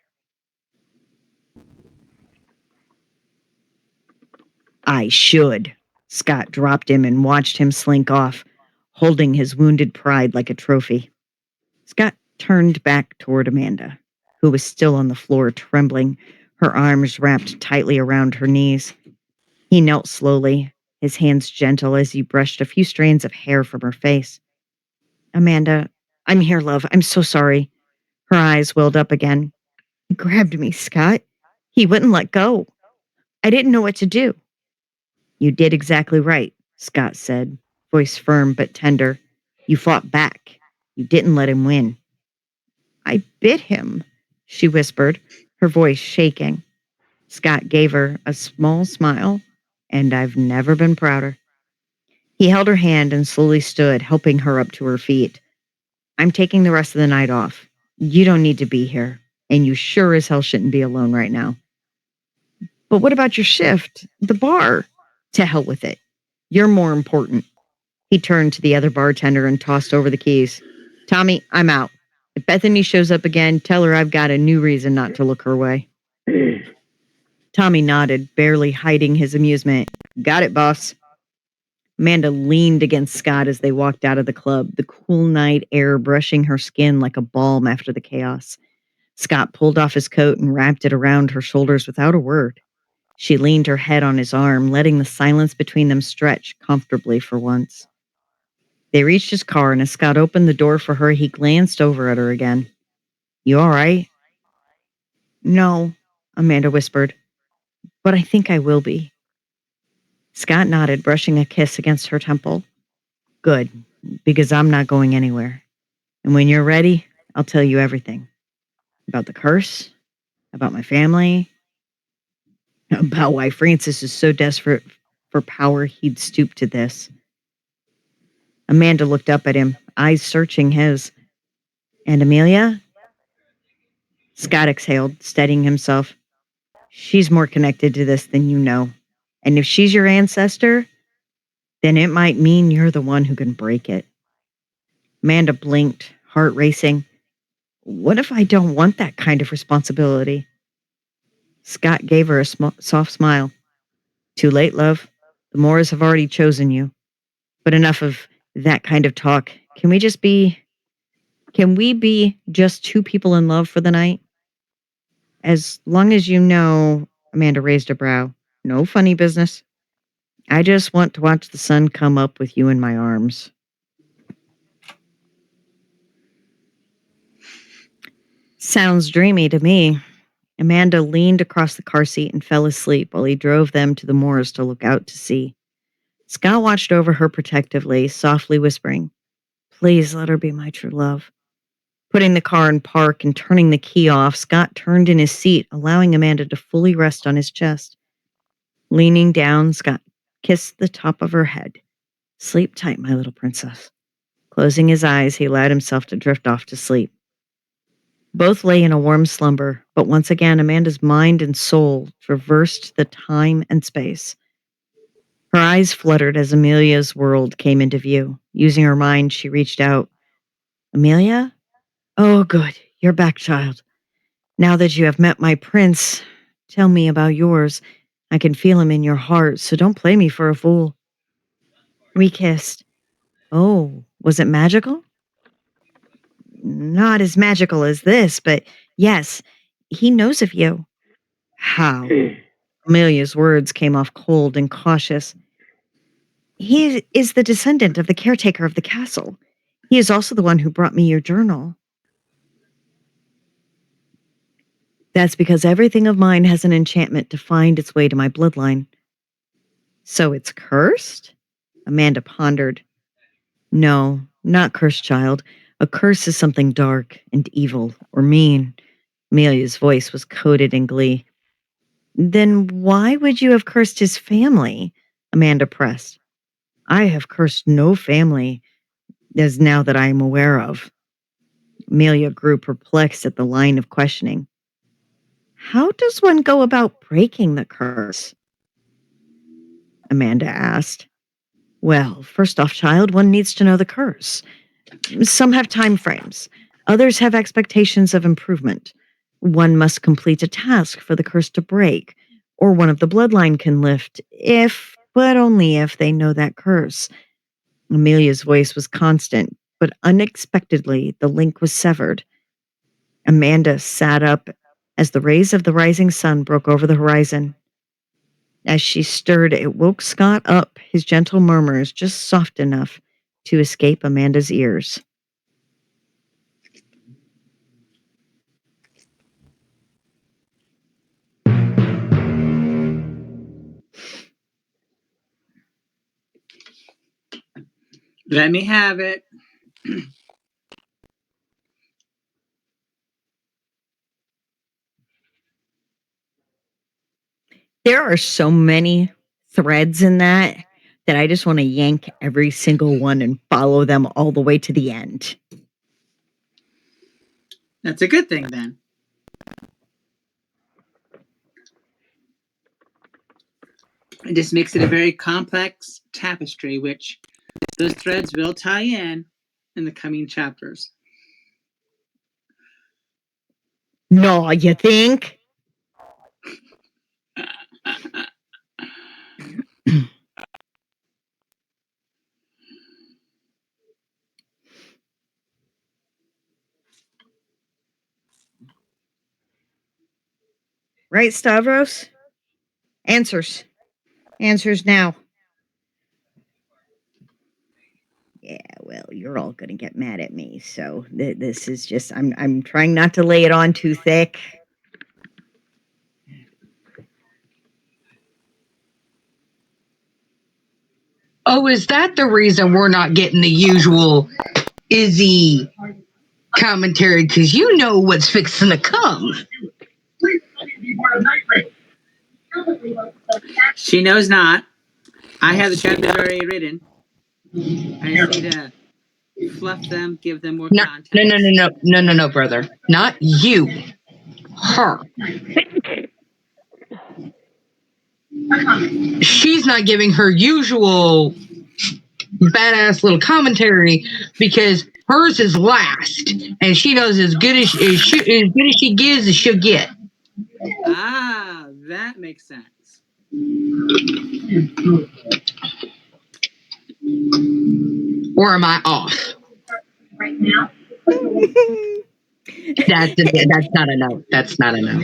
I should. Scott dropped him and watched him slink off, holding his wounded pride like a trophy. Scott turned back toward Amanda, who was still on the floor, trembling, her arms wrapped tightly around her knees. He knelt slowly, his hands gentle as he brushed a few strands of hair from her face. Amanda, I'm here, love. I'm so sorry. Her eyes welled up again. He grabbed me, Scott. He wouldn't let go. I didn't know what to do. You did exactly right, Scott said, voice firm but tender. You fought back. You didn't let him win. I bit him, she whispered, her voice shaking. Scott gave her a small smile, and I've never been prouder. He held her hand and slowly stood, helping her up to her feet. I'm taking the rest of the night off. You don't need to be here, and you sure as hell shouldn't be alone right now. But what about your shift? The bar? To hell with it. You're more important. He turned to the other bartender and tossed over the keys. Tommy, I'm out. If Bethany shows up again, tell her I've got a new reason not to look her way. Tommy nodded, barely hiding his amusement. Got it, boss. Amanda leaned against Scott as they walked out of the club, the cool night air brushing her skin like a balm after the chaos. Scott pulled off his coat and wrapped it around her shoulders without a word. She leaned her head on his arm, letting the silence between them stretch comfortably for once. They reached his car, and as Scott opened the door for her, he glanced over at her again. You all right? No, Amanda whispered, but I think I will be. Scott nodded, brushing a kiss against her temple. Good, because I'm not going anywhere. And when you're ready, I'll tell you everything. About the curse, about my family, about why Francis is so desperate for power he'd stoop to this. Amanda looked up at him, eyes searching his. And Amelia? Scott exhaled, steadying himself. She's more connected to this than you know. And if she's your ancestor, then it might mean you're the one who can break it. Amanda blinked, heart racing. What if I don't want that kind of responsibility? Scott gave her a soft smile. Too late, love. The Moors have already chosen you. But enough of that kind of talk. Can we be just two people in love for the night? As long as you know, Amanda raised a brow. No funny business. I just want to watch the sun come up with you in my arms. Sounds dreamy to me. Amanda leaned across the car seat and fell asleep while he drove them to the moors to look out to sea. Scott watched over her protectively, softly whispering, Please let her be my true love. Putting the car in park and turning the key off, Scott turned in his seat, allowing Amanda to fully rest on his chest. Leaning down, Scott kissed the top of her head. Sleep tight, my little princess. Closing his eyes, he allowed himself to drift off to sleep. Both lay in a warm slumber, but once again, Amanda's mind and soul traversed the time and space. Her eyes fluttered as Amelia's world came into view. Using her mind, she reached out. Amelia? Oh, good. You're back, child. Now that you have met my prince, tell me about yours. I can feel him in your heart, so don't play me for a fool. We kissed. Oh, was it magical? Not as magical as this, but yes, he knows of you. How? Amelia's words came off cold and cautious. He is the descendant of the caretaker of the castle. He is also the one who brought me your journal. That's because everything of mine has an enchantment to find its way to my bloodline. So it's cursed? Amanda pondered. No, not cursed, child. A curse is something dark and evil or mean. Amelia's voice was coated in glee. Then why would you have cursed his family? Amanda pressed. I have cursed no family, as now that I am aware of. Amelia grew perplexed at the line of questioning. How does one go about breaking the curse? Amanda asked. Well, first off, child, one needs to know the curse. Some have time frames. Others have expectations of improvement. One must complete a task for the curse to break, or one of the bloodline can lift, if, but only if, they know that curse. Amelia's voice was constant, but unexpectedly the link was severed. Amanda sat up as the rays of the rising sun broke over the horizon. As she stirred, it woke Scott up, his gentle murmurs just soft enough to escape Amanda's ears. Let me have it. There are so many threads in that I just want to yank every single one and follow them all the way to the end. That's a good thing then. It just makes it a very complex tapestry, which those threads will tie in the coming chapters. No, you think? Right, Stavros? Answers. Answers now. Yeah, well, you're all going to get mad at me. So this is just, I'm trying not to lay it on too thick. Oh, is that the reason we're not getting the usual Izzy commentary? Because you know what's fixing to come. She knows not. I have the chapters already written. I just need to fluff them, give them more context. No, brother. Not you. Her. She's not giving her usual badass little commentary because hers is last, and she knows as good as she gives as she'll get. Ah, that makes sense. Or am I off? Right now. That's not a no. That's not a no.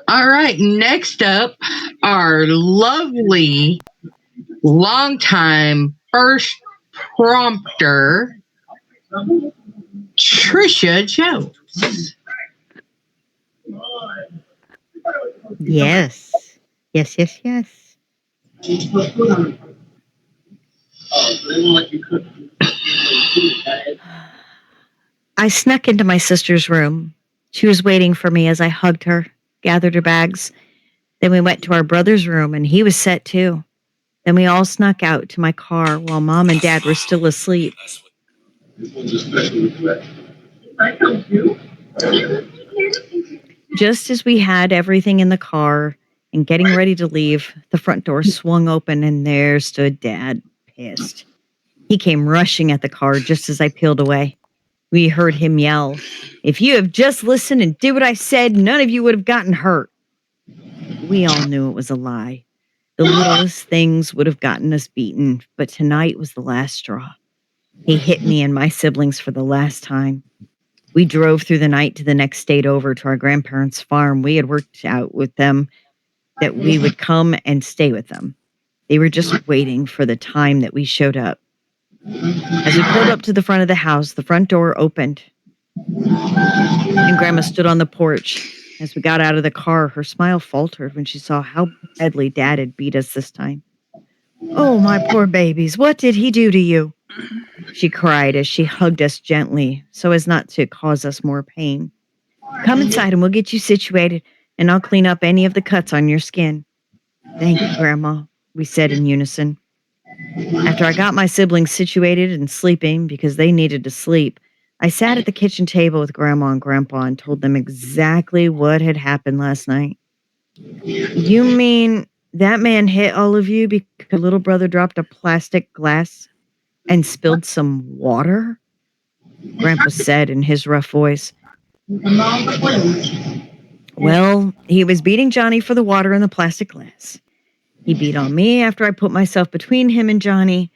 All right, next up, our lovely, longtime first prompter, Trisha Jones. Yes. Yes. I snuck into my sister's room. She was waiting for me as I hugged her, gathered her bags. Then we went to our brother's room, and he was set too. Then we all snuck out to my car while Mom and Dad were still asleep. Just as we had everything in the car and getting ready to leave, the front door swung open and there stood Dad, pissed. He came rushing at the car just as I peeled away. We heard him yell, "If you have just listened and did what I said, none of you would have gotten hurt." We all knew it was a lie. The littlest things would have gotten us beaten, but tonight was the last straw. He hit me and my siblings for the last time. We drove through the night to the next state over to our grandparents' farm. We had worked out with them that we would come and stay with them. They were just waiting for the time that we showed up. As we pulled up to the front of the house, the front door opened, and Grandma stood on the porch. As we got out of the car, her smile faltered when she saw how badly Dad had beat us this time. "Oh, my poor babies, what did he do to you?" she cried as she hugged us gently so as not to cause us more pain. "Come inside and we'll get you situated. and I'll clean up any of the cuts on your skin. Thank you, Grandma, we said in unison. After I got my siblings situated and sleeping because they needed to sleep, I sat at the kitchen table with Grandma and Grandpa and told them exactly what had happened last night. You mean that man hit all of you because your little brother dropped a plastic glass and spilled some water? Grandpa said in his rough voice. Well, he was beating Johnny for the water in the plastic glass. He beat on me after I put myself between him and Johnny,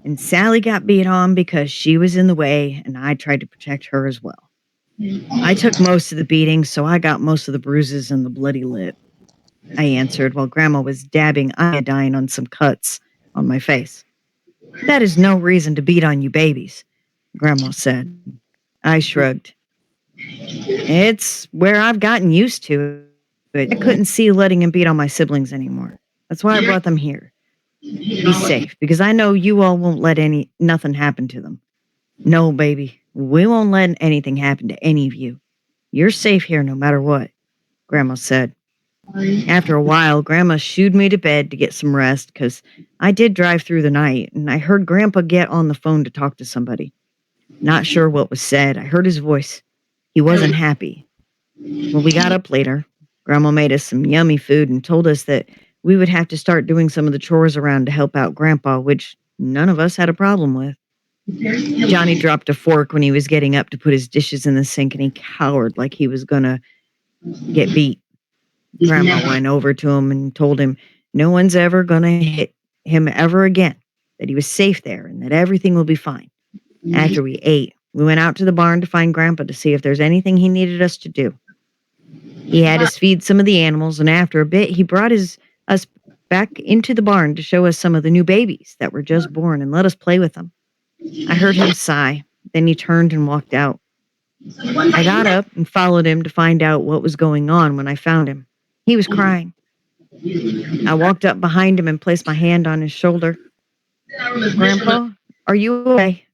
and Sally got beat on because she was in the way and I tried to protect her as well. I took most of the beating, so I got most of the bruises and the bloody lip, I answered while Grandma was dabbing iodine on some cuts on my face. That is no reason to beat on you babies, Grandma said. I shrugged. It's where I've gotten used to it. I couldn't see letting him beat on my siblings anymore. That's why I brought them here. Be safe, because I know you all won't let nothing happen to them. No, baby, we won't let anything happen to any of you. You're safe here no matter what, Grandma said. After a while, Grandma shooed me to bed to get some rest because I did drive through the night, and I heard Grandpa get on the phone to talk to somebody. Not sure what was said. I heard his voice. He wasn't happy. When we got up later, Grandma made us some yummy food and told us that we would have to start doing some of the chores around to help out Grandpa, which none of us had a problem with. Johnny dropped a fork when he was getting up to put his dishes in the sink, and he cowered like he was going to get beat. Grandma went over to him and told him no one's ever going to hit him ever again, that he was safe there and that everything will be fine. After we ate, we went out to the barn to find Grandpa to see if there's anything he needed us to do. He had us feed some of the animals, and after a bit, he brought us back into the barn to show us some of the new babies that were just born and let us play with them. I heard him sigh. Then he turned and walked out. I got up and followed him to find out what was going on when I found him. He was crying. I walked up behind him and placed my hand on his shoulder. Grandpa, are you okay?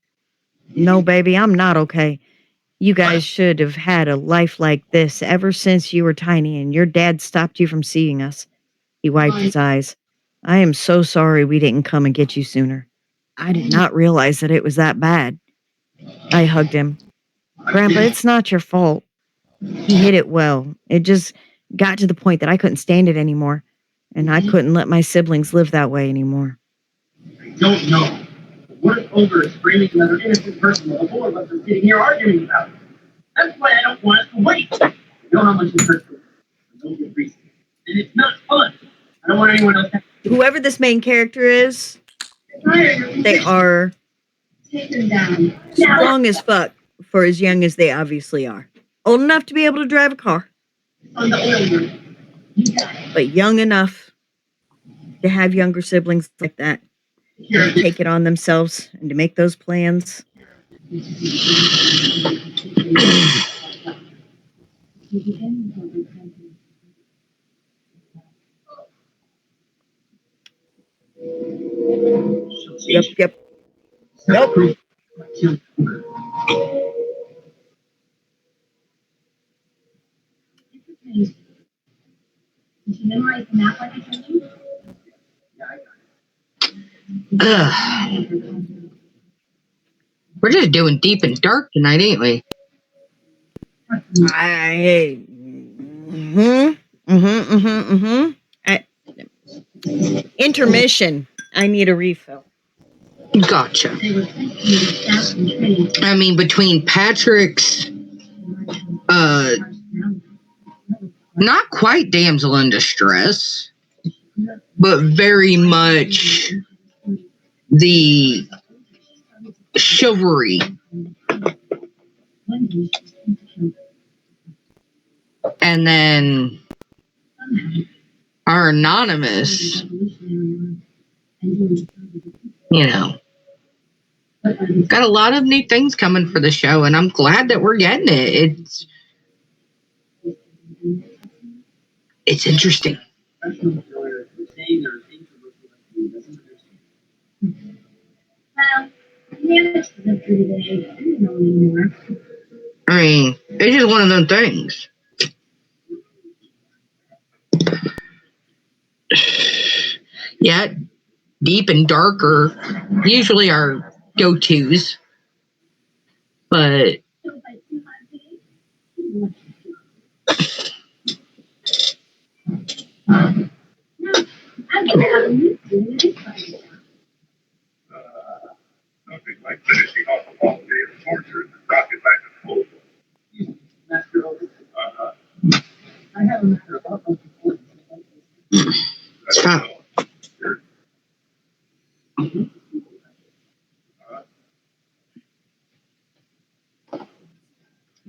No, baby, I'm not okay. You guys should have had a life like this ever since you were tiny and your dad stopped you from seeing us. He wiped his eyes. I am so sorry we didn't come and get you sooner. I did not realize that it was that bad. I hugged him. Grandpa, it's not your fault. He hit it well. It just got to the point that I couldn't stand it anymore, and I couldn't let my siblings live that way anymore. I don't know. What if Ogre is framing another innocent person while the four of us are sitting here arguing about it? That's why I don't want us to wait. You know how much it hurts for no good reason. And it's not fun. I don't want anyone else to... Whoever this main character is, they are strong as fuck for as young as they obviously are. Old enough to be able to drive a car, but young enough to have younger siblings like that, to take it on themselves and to make those plans. Yep. We're just doing deep and dark tonight, ain't we? Intermission. I need a refill. Gotcha. I mean, between Patrick's, not quite damsel in distress, but very much the chivalry. And then our anonymous, got a lot of neat things coming for the show, and I'm glad that we're getting it. It's interesting. I mean, it's just one of those things. Yeah, deep and dark are usually our go-tos. But Nothing like finishing off a long day of torture in the rocket back and forth. Master Otis. I have a matter of utmost importance. stop.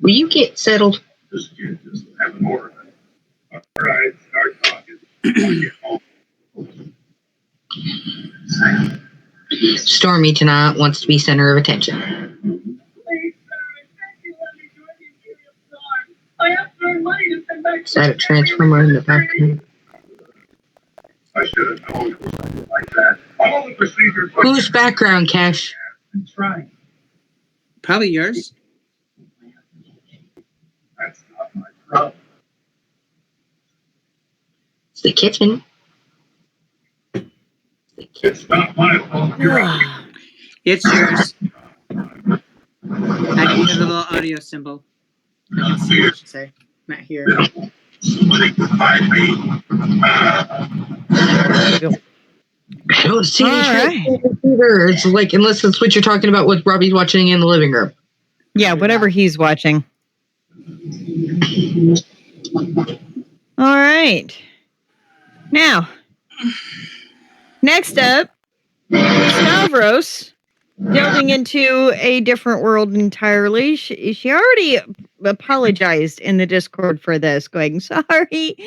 Will you get settled? This kid just have an order. All right, start talking. Get home. Stormy tonight wants to be center of attention. I have to earn money to send back. Is that a transformer in the back? I should have known it was something like that. All the procedures. Whose background, Cash? I'm trying. Probably yours. That's not my problem. It's the kitchen. It's not my fault. You're right. It's yours. I can hear the little audio symbol. I can see, I should say. Not here. Somebody can find me. I don't see any All shit right. on the computer. It's like, unless that's what you're talking about, what Robbie's watching in the living room. Yeah, whatever he's watching. All right. Now, next up, Stavros delving into a different world entirely. She already apologized in the Discord for this, going, sorry,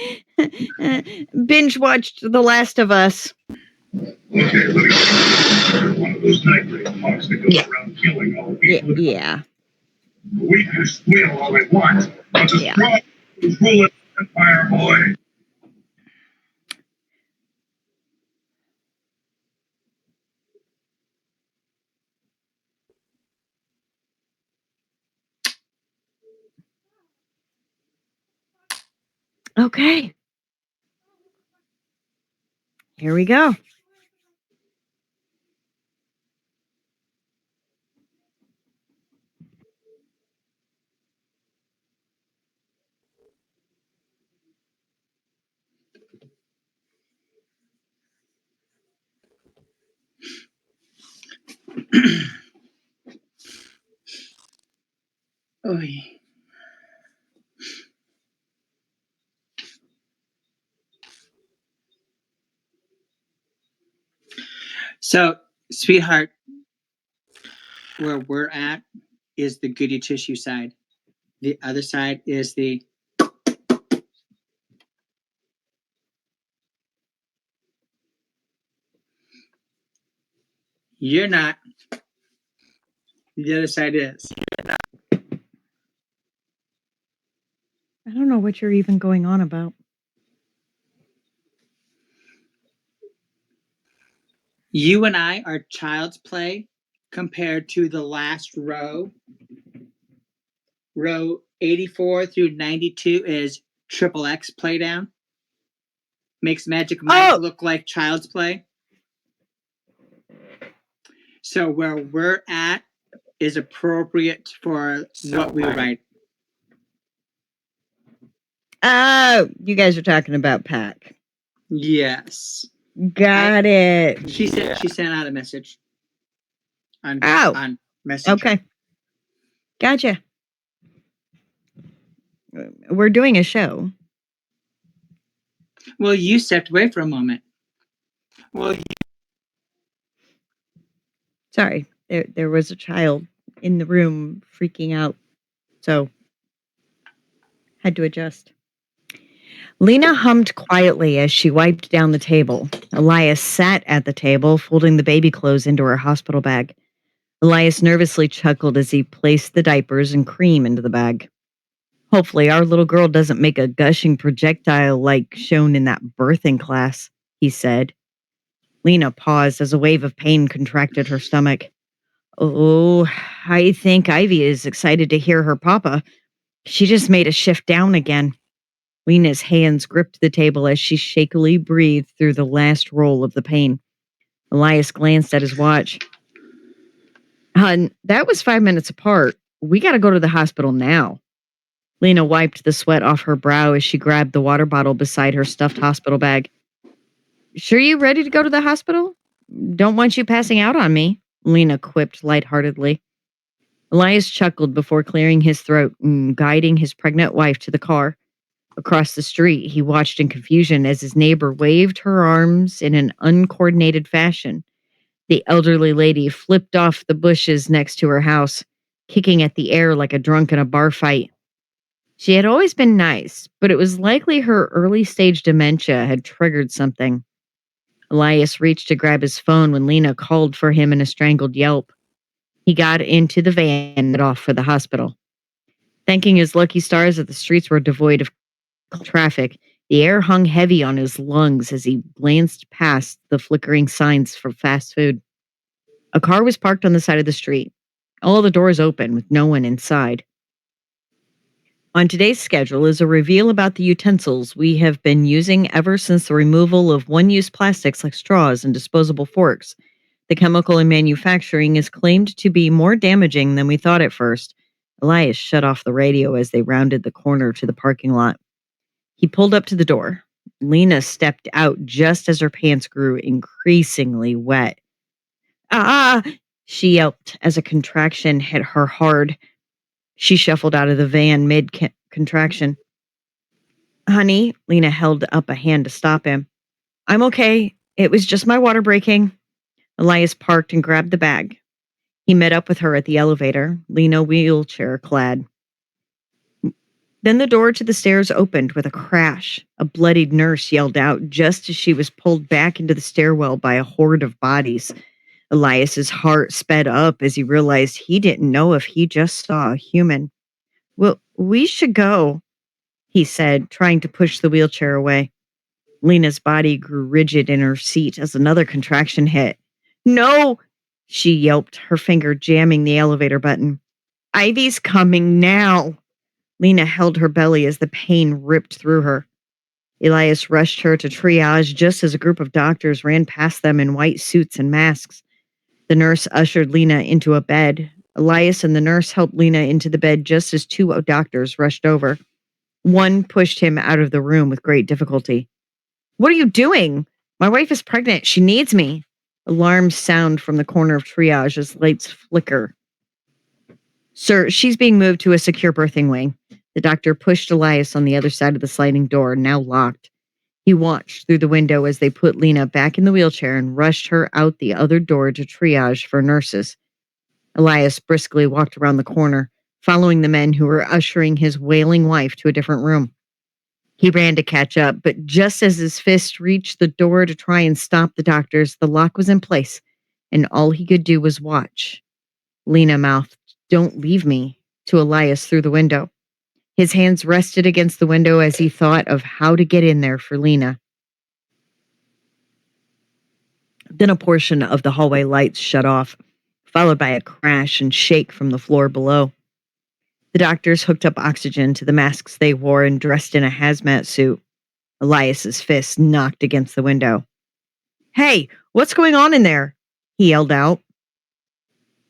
binge watched The Last of Us. Okay, let me get one of those night hawks that goes around killing all people. Yeah. We can squeal all we want, but the strong is ruling the empire, boy. Okay. Here we go. Oy. So, sweetheart, where we're at is the goody tissue side. The other side is the you're not. The other side is. I don't know what you're even going on about. You and I are child's play compared to the last row. Row 84 through 92 is triple X playdown. Makes Magic Mike look like child's play. So where we're at is appropriate for what we write. Oh, you guys are talking about Pac. Yes. Got it. She sent out a message on Messenger. Okay. Gotcha. We're doing a show. Well, you stepped away for a moment. Sorry, there was a child in the room freaking out, so had to adjust. Lena hummed quietly as she wiped down the table. Elias sat at the table, folding the baby clothes into her hospital bag. Elias nervously chuckled as he placed the diapers and cream into the bag. Hopefully, our little girl doesn't make a gushing projectile like shown in that birthing class, he said. Lena paused as a wave of pain contracted her stomach. Oh, I think Ivy is excited to hear her papa. She just made a shift down again. Lena's hands gripped the table as she shakily breathed through the last roll of the pain. Elias glanced at his watch. Hun, that was 5 minutes apart. We gotta go to the hospital now. Lena wiped the sweat off her brow as she grabbed the water bottle beside her stuffed hospital bag. Sure you ready to go to the hospital? Don't want you passing out on me, Lena quipped lightheartedly. Elias chuckled before clearing his throat and guiding his pregnant wife to the car. Across the street, he watched in confusion as his neighbor waved her arms in an uncoordinated fashion. The elderly lady flipped off the bushes next to her house, kicking at the air like a drunk in a bar fight. She had always been nice, but it was likely her early stage dementia had triggered something. Elias reached to grab his phone when Lena called for him in a strangled yelp. He got into the van and headed off for the hospital. Thanking his lucky stars that the streets were devoid of traffic, the air hung heavy on his lungs as he glanced past the flickering signs for fast food. A car was parked on the side of the street, all the doors open with no one inside. On today's schedule is a reveal about the utensils we have been using ever since the removal of one-use plastics like straws and disposable forks. The chemical in manufacturing is claimed to be more damaging than we thought at first. Elias shut off the radio as they rounded the corner to the parking lot. He pulled up to the door. Lena stepped out just as her pants grew increasingly wet. Ah! She yelped as a contraction hit her hard. She shuffled out of the van mid-contraction. Honey, Lena held up a hand to stop him. I'm okay. It was just my water breaking. Elias parked and grabbed the bag. He met up with her at the elevator, Lena wheelchair clad. Then the door to the stairs opened with a crash. A bloodied nurse yelled out just as she was pulled back into the stairwell by a horde of bodies. Elias's heart sped up as he realized he didn't know if he just saw a human. Well, we should go, he said, trying to push the wheelchair away. Lena's body grew rigid in her seat as another contraction hit. No, she yelped, her finger jamming the elevator button. Ivy's coming now. Lena held her belly as the pain ripped through her. Elias rushed her to triage just as a group of doctors ran past them in white suits and masks. The nurse ushered Lena into a bed. Elias and the nurse helped Lena into the bed just as two doctors rushed over. One pushed him out of the room with great difficulty. What are you doing? My wife is pregnant. She needs me. Alarms sound from the corner of triage as lights flicker. Sir, she's being moved to a secure birthing wing. The doctor pushed Elias on the other side of the sliding door, now locked. He watched through the window as they put Lena back in the wheelchair and rushed her out the other door to triage for nurses. Elias briskly walked around the corner, following the men who were ushering his wailing wife to a different room. He ran to catch up, but just as his fist reached the door to try and stop the doctors, the lock was in place, and all he could do was watch. Lena mouthed, "Don't leave me," to Elias through the window. His hands rested against the window as he thought of how to get in there for Lena. Then a portion of the hallway lights shut off, followed by a crash and shake from the floor below. The doctors hooked up oxygen to the masks they wore and dressed in a hazmat suit. Elias's fist knocked against the window. Hey, what's going on in there? He yelled out.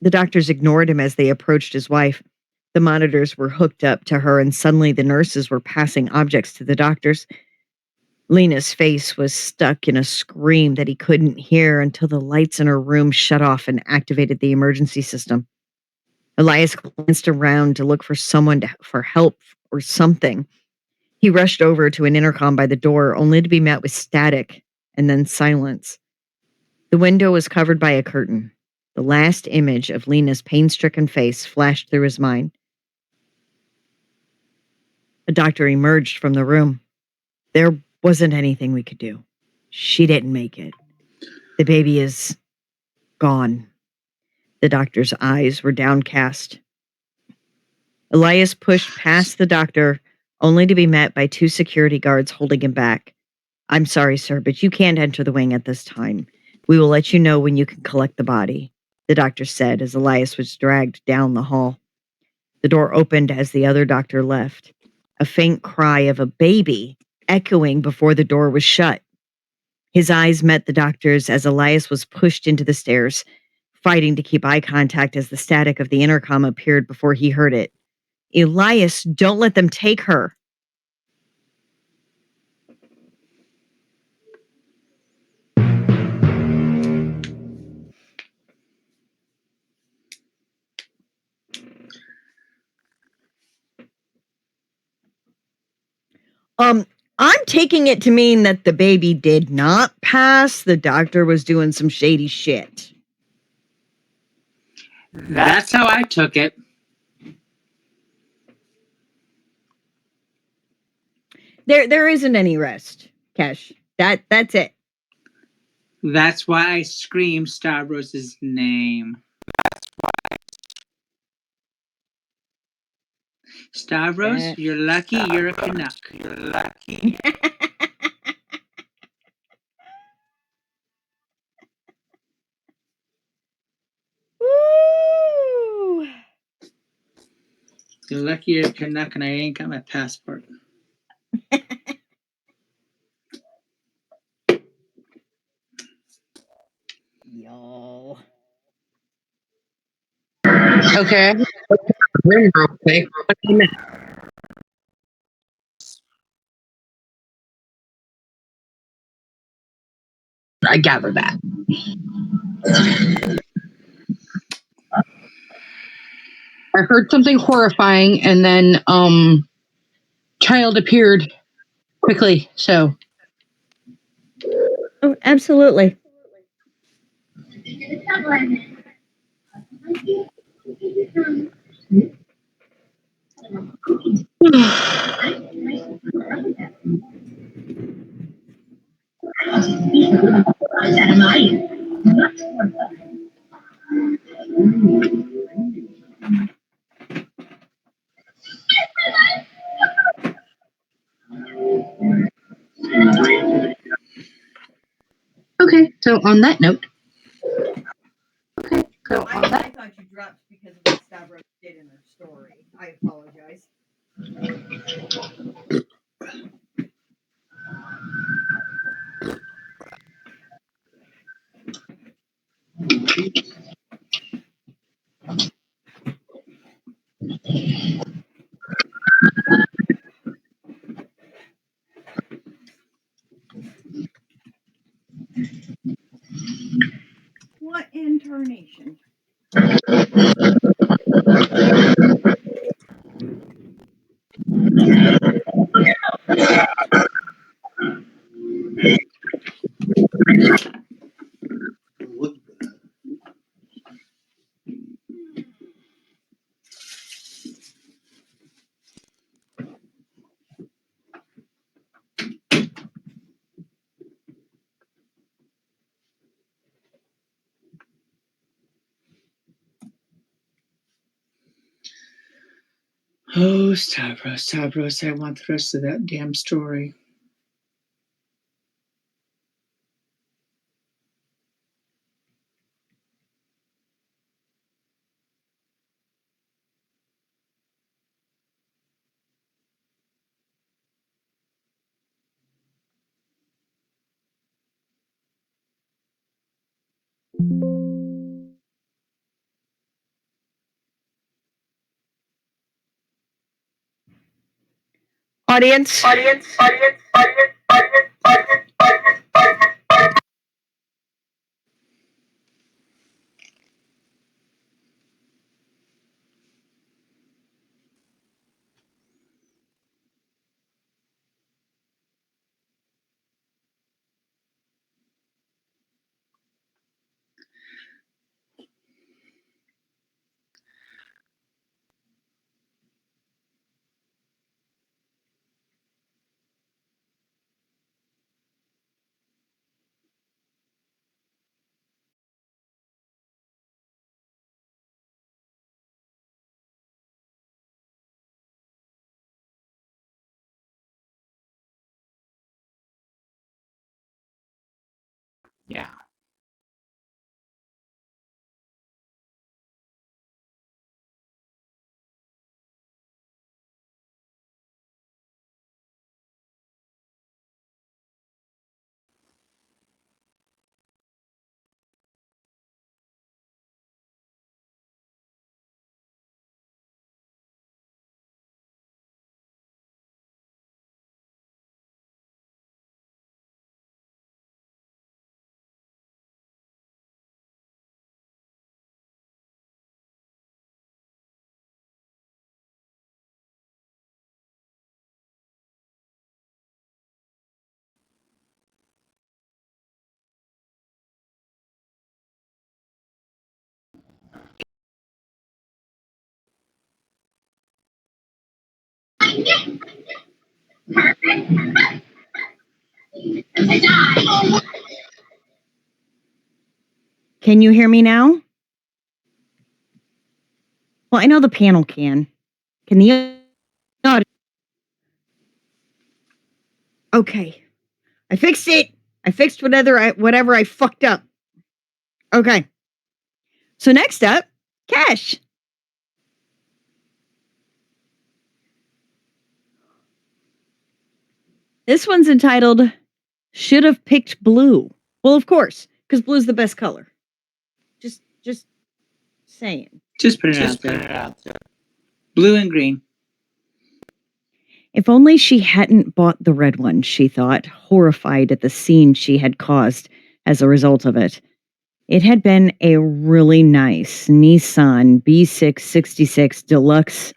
The doctors ignored him as they approached his wife. The monitors were hooked up to her, and suddenly the nurses were passing objects to the doctors. Lena's face was stuck in a scream that he couldn't hear until the lights in her room shut off and activated the emergency system. Elias glanced around to look for someone for help or something. He rushed over to an intercom by the door, only to be met with static and then silence. The window was covered by a curtain. The last image of Lena's pain-stricken face flashed through his mind. A doctor emerged from the room. There wasn't anything we could do. She didn't make it. The baby is gone. The doctor's eyes were downcast. Elias pushed past the doctor, only to be met by two security guards holding him back. I'm sorry, sir, but you can't enter the wing at this time. We will let you know when you can collect the body, the doctor said as Elias was dragged down the hall. The door opened as the other doctor left. a faint cry of a baby echoing before the door was shut. His eyes met the doctor's as Elias was pushed into the stairs, fighting to keep eye contact as the static of the intercom appeared before he heard it. Elias, don't let them take her. I'm taking it to mean that the baby did not pass. The doctor was doing some shady shit. That's how I took it. There isn't any rest, Kesh. That's it. That's why I screamed Stavros' name. Stavros, you're lucky you're a Canuck. You're lucky. Woo! You're lucky you're a Canuck and I ain't got my passport. Y'all. Okay. Real quick. What do you mean? I gather that. I heard something horrifying, and then child appeared quickly. So Oh, absolutely. okay. So on that note. I thought you dropped because of what Stavros did in her story. I apologize. What in tarnation? Oh, Stavros, I want the rest of that damn story. Audience. Yeah. Can you hear me now? Well, I know the panel can. Can the audio? Okay. I fixed it. I fixed whatever I fucked up. Okay. So next up, Cash. This one's entitled Should Have Picked Blue. Well, of course, because blue's the best color. Just saying. Just put it out there. Blue and green. If only she hadn't bought the red one, she thought, horrified at the scene she had caused as a result of it. It had been a really nice Nissan B666 Deluxe,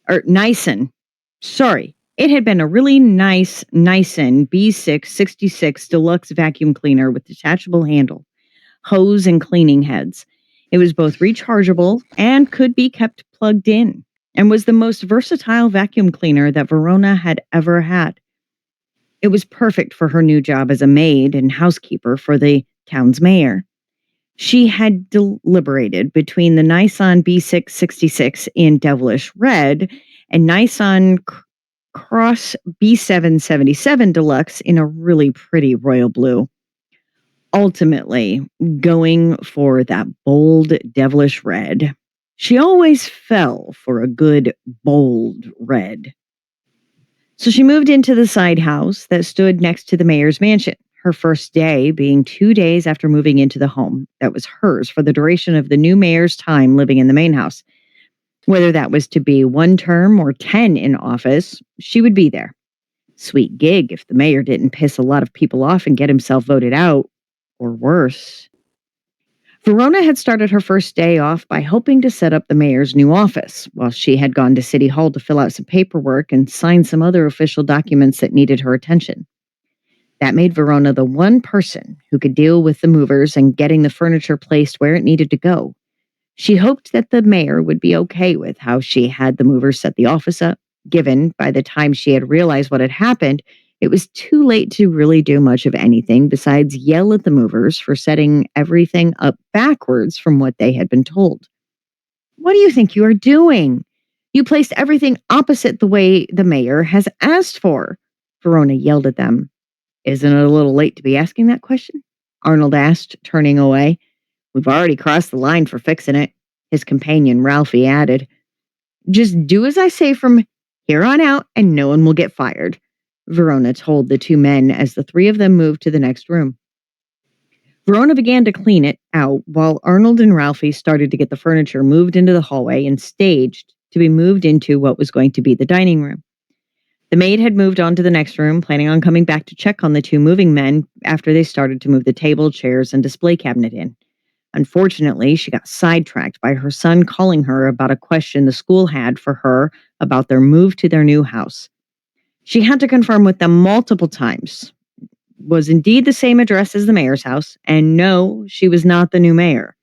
or Nissan. Sorry. It had been a really nice Nissan B666 Deluxe vacuum cleaner with detachable handle, hose, and cleaning heads. It was both rechargeable and could be kept plugged in, and was the most versatile vacuum cleaner that Verona had ever had. It was perfect for her new job as a maid and housekeeper for the town's mayor. She had deliberated between the Nissan B666 in devilish red and Nissan Cross B777 Deluxe in a really pretty royal blue. Ultimately, going for that bold, devilish red. She always fell for a good, bold red. So she moved into the side house that stood next to the mayor's mansion, her first day being 2 days after moving into the home that was hers for the duration of the new mayor's time living in the main house. Whether that was to be 1 term or 10 in office, she would be there. Sweet gig if the mayor didn't piss a lot of people off and get himself voted out, or worse. Verona had started her first day off by helping to set up the mayor's new office, while she had gone to City Hall to fill out some paperwork and sign some other official documents that needed her attention. That made Verona the one person who could deal with the movers and getting the furniture placed where it needed to go. She hoped that the mayor would be okay with how she had the movers set the office up, given by the time she had realized what had happened, it was too late to really do much of anything besides yell at the movers for setting everything up backwards from what they had been told. What do you think you are doing? You placed everything opposite the way the mayor has asked for, Verona yelled at them. Isn't it a little late to be asking that question? Arnold asked, turning away. We've already crossed the line for fixing it, his companion Ralphie added. Just do as I say from here on out and no one will get fired, Verona told the 2 men as the 3 of them moved to the next room. Verona began to clean it out while Arnold and Ralphie started to get the furniture moved into the hallway and staged to be moved into what was going to be the dining room. The maid had moved on to the next room, planning on coming back to check on the 2 moving men after they started to move the table, chairs, and display cabinet in. Unfortunately, she got sidetracked by her son calling her about a question the school had for her about their move to their new house. She had to confirm with them multiple times. Was indeed the same address as the mayor's house, and no, she was not the new mayor.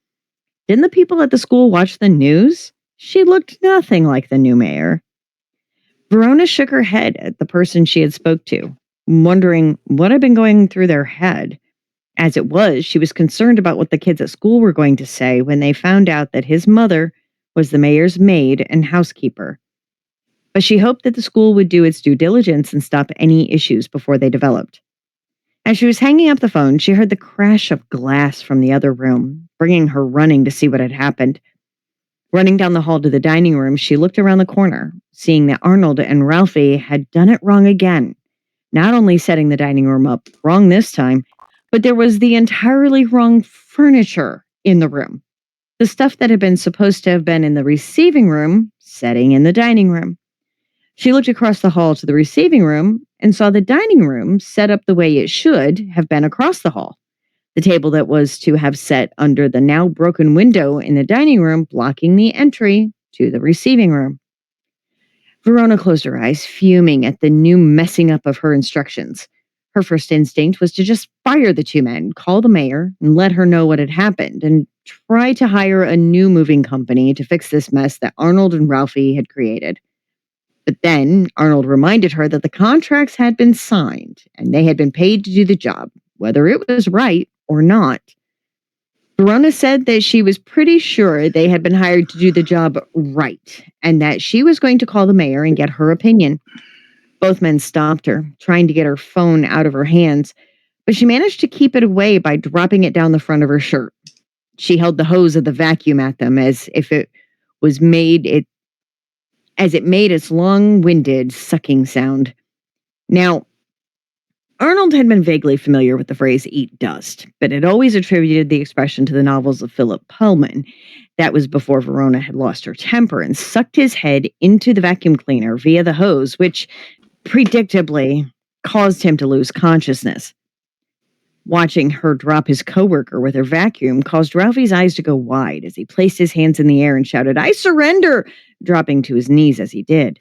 Didn't the people at the school watch the news? She looked nothing like the new mayor. Verona shook her head at the person she had spoke to, wondering what had been going through their head. As it was, she was concerned about what the kids at school were going to say when they found out that his mother was the mayor's maid and housekeeper. But she hoped that the school would do its due diligence and stop any issues before they developed. As she was hanging up the phone, she heard the crash of glass from the other room, bringing her running to see what had happened. Running down the hall to the dining room, she looked around the corner, seeing that Arnold and Ralphie had done it wrong again, not only setting the dining room up wrong this time, but there was the entirely wrong furniture in the room. The stuff that had been supposed to have been in the receiving room, setting in the dining room. She looked across the hall to the receiving room and saw the dining room set up the way it should have been across the hall. The table that was to have set under the now broken window in the dining room, blocking the entry to the receiving room. Verona closed her eyes, fuming at the new messing up of her instructions. Her first instinct was to just fire the 2 men, call the mayor, and let her know what had happened, and try to hire a new moving company to fix this mess that Arnold and Ralphie had created. But then Arnold reminded her that the contracts had been signed and they had been paid to do the job, whether it was right or not. Verona said that she was pretty sure they had been hired to do the job right and that she was going to call the mayor and get her opinion. Both men stopped her, trying to get her phone out of her hands, but she managed to keep it away by dropping it down the front of her shirt. She held the hose of the vacuum at them as if it made its long-winded sucking sound. Now, Arnold had been vaguely familiar with the phrase eat dust, but had always attributed the expression to the novels of Philip Pullman. That was before Verona had lost her temper and sucked his head into the vacuum cleaner via the hose, which predictably caused him to lose consciousness. Watching her drop his coworker with her vacuum caused Ralphie's eyes to go wide as he placed his hands in the air and shouted, "I surrender!" dropping to his knees as he did.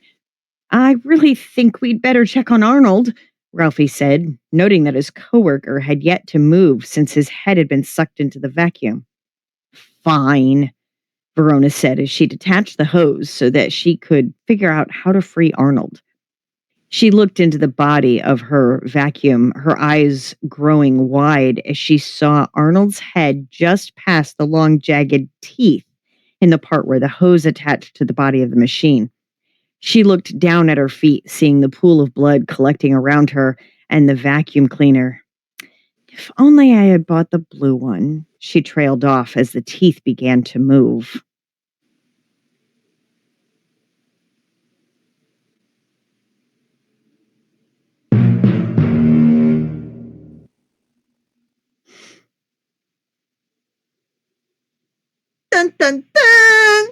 "I really think we'd better check on Arnold," Ralphie said, noting that his coworker had yet to move since his head had been sucked into the vacuum. "Fine," Verona said as she detached the hose so that she could figure out how to free Arnold. She looked into the body of her vacuum, her eyes growing wide as she saw Arnold's head just past the long, jagged teeth in the part where the hose attached to the body of the machine. She looked down at her feet, seeing the pool of blood collecting around her and the vacuum cleaner. "If only I had bought the blue one," she trailed off as the teeth began to move. Dun, dun, dun!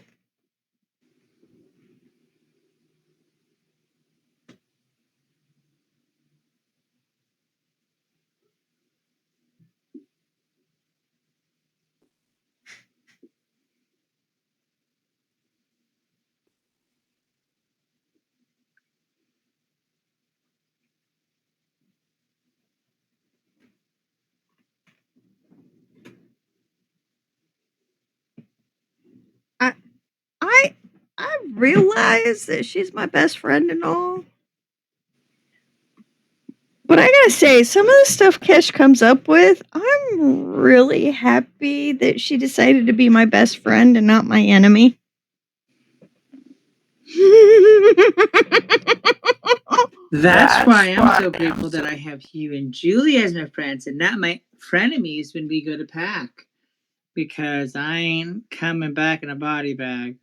I realize that she's my best friend and all. But I gotta say, some of the stuff Kesh comes up with, I'm really happy that she decided to be my best friend and not my enemy. That's why I'm so grateful that I have you and Julie as my friends and not my frenemies when we go to pack. Because I ain't coming back in a body bag.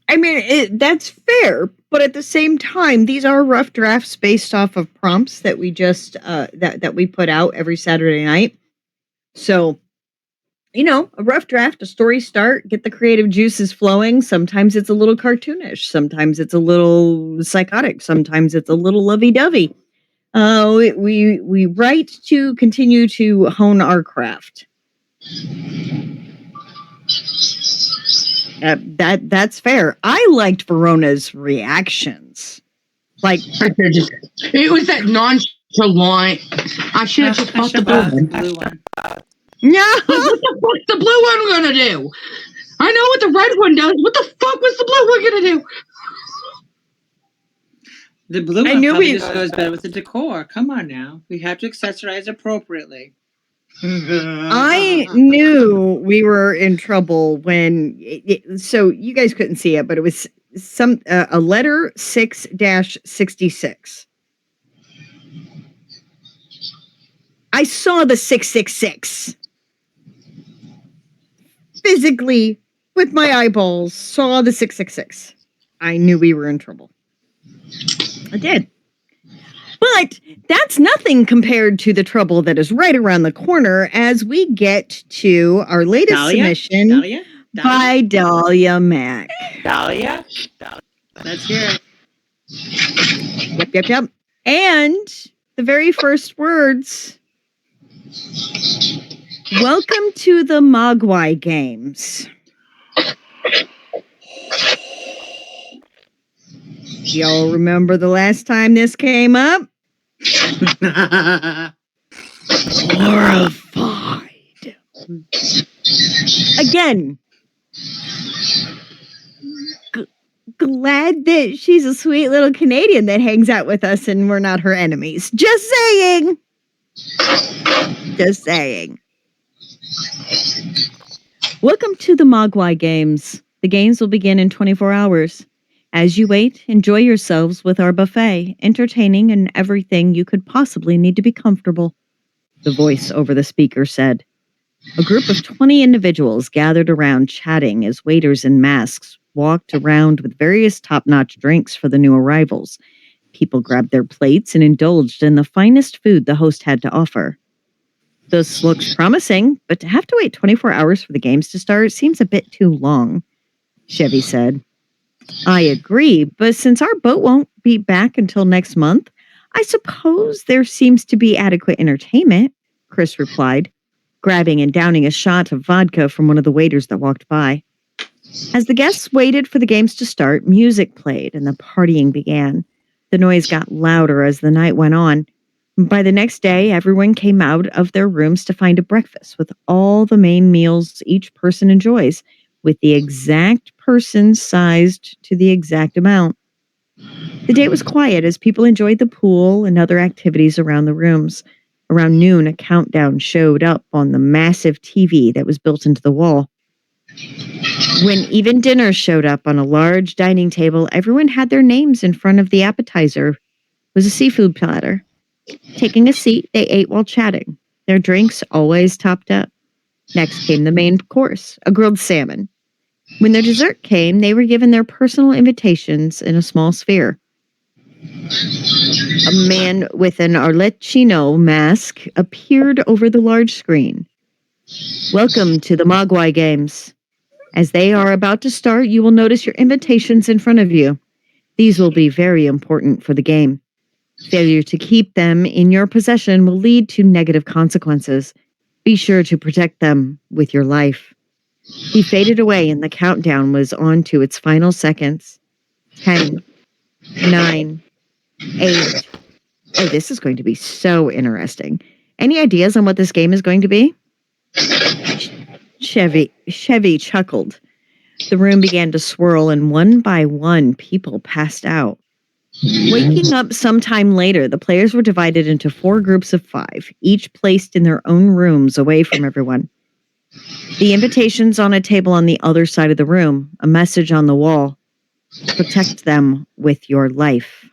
I mean, that's fair, but at the same time, these are rough drafts based off of prompts that we just that we put out every Saturday night. So, a rough draft, a story start, get the creative juices flowing. Sometimes it's a little cartoonish, sometimes it's a little psychotic, sometimes it's a little lovey-dovey. We write to continue to hone our craft. That's fair. I liked Verona's reactions. Like, it was that nonchalant. I should have just bought the blue one. No. What the fuck's the blue one gonna do? I know what the red one does. What the fuck was the blue one gonna do? The blue one probably just goes better with the decor. Come on now. We have to accessorize appropriately. I knew we were in trouble when so you guys couldn't see it, but it was a letter 6-66. I saw the 666 physically with my eyeballs. Saw the 666. I knew we were in trouble. I did. But that's nothing compared to the trouble that is right around the corner as we get to our latest submission by Dahlia Mack. Dahlia? Let's hear it. Yep. And the very first words. Welcome to the Mogwai Games. Y'all remember the last time this came up? Horrified. Again. Glad that she's a sweet little Canadian that hangs out with us and we're not her enemies. Just saying. Just saying. Welcome to the Mogwai Games. The games will begin in 24 hours. As you wait, enjoy yourselves with our buffet, entertaining and everything you could possibly need to be comfortable. The voice over the speaker said. A group of 20 individuals gathered around chatting as waiters in masks walked around with various top-notch drinks for the new arrivals. People grabbed their plates and indulged in the finest food the host had to offer. This looks promising, but to have to wait 24 hours for the games to start seems a bit too long, Chevy said. I agree, but since our boat won't be back until next month, I suppose there seems to be adequate entertainment, Chris replied, grabbing and downing a shot of vodka from one of the waiters that walked by. As the guests waited for the games to start, music played and the partying began. The noise got louder as the night went on. By the next day, everyone came out of their rooms to find a breakfast with all the main meals each person enjoys, with the exact person sized to the exact amount. The day was quiet as people enjoyed the pool and other activities around the rooms. Around noon, a countdown showed up on the massive TV that was built into the wall. When even dinner showed up on a large dining table, everyone had their names in front of the appetizer. It was a seafood platter. Taking a seat, they ate while chatting. Their drinks always topped up. Next came the main course, a grilled salmon. When their dessert came, they were given their personal invitations in a small sphere. A man with an Arlecchino mask appeared over the large screen. Welcome to the Mogwai Games. As they are about to start, you will notice your invitations in front of you. These will be very important for the game. Failure to keep them in your possession will lead to negative consequences. Be sure to protect them with your life. He faded away and the countdown was on to its final seconds. 10, 9, 8. Oh, this is going to be so interesting. Any ideas on what this game is going to be? Chevy chuckled. The room began to swirl and one by one people passed out. Waking up sometime later, the players were divided into 4 groups of 5, each placed in their own rooms away from everyone. The invitations on a table on the other side of the room, a message on the wall. Protect them with your life.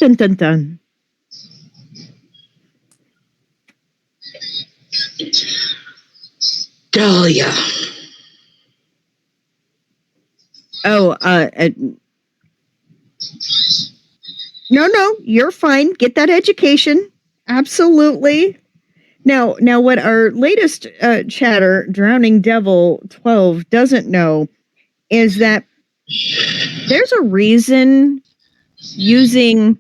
Dun dun dun. Dahlia. Oh, no, you're fine. Get that education. Absolutely. Now, what our latest chatter, Drowning Devil 12, doesn't know is that there's a reason using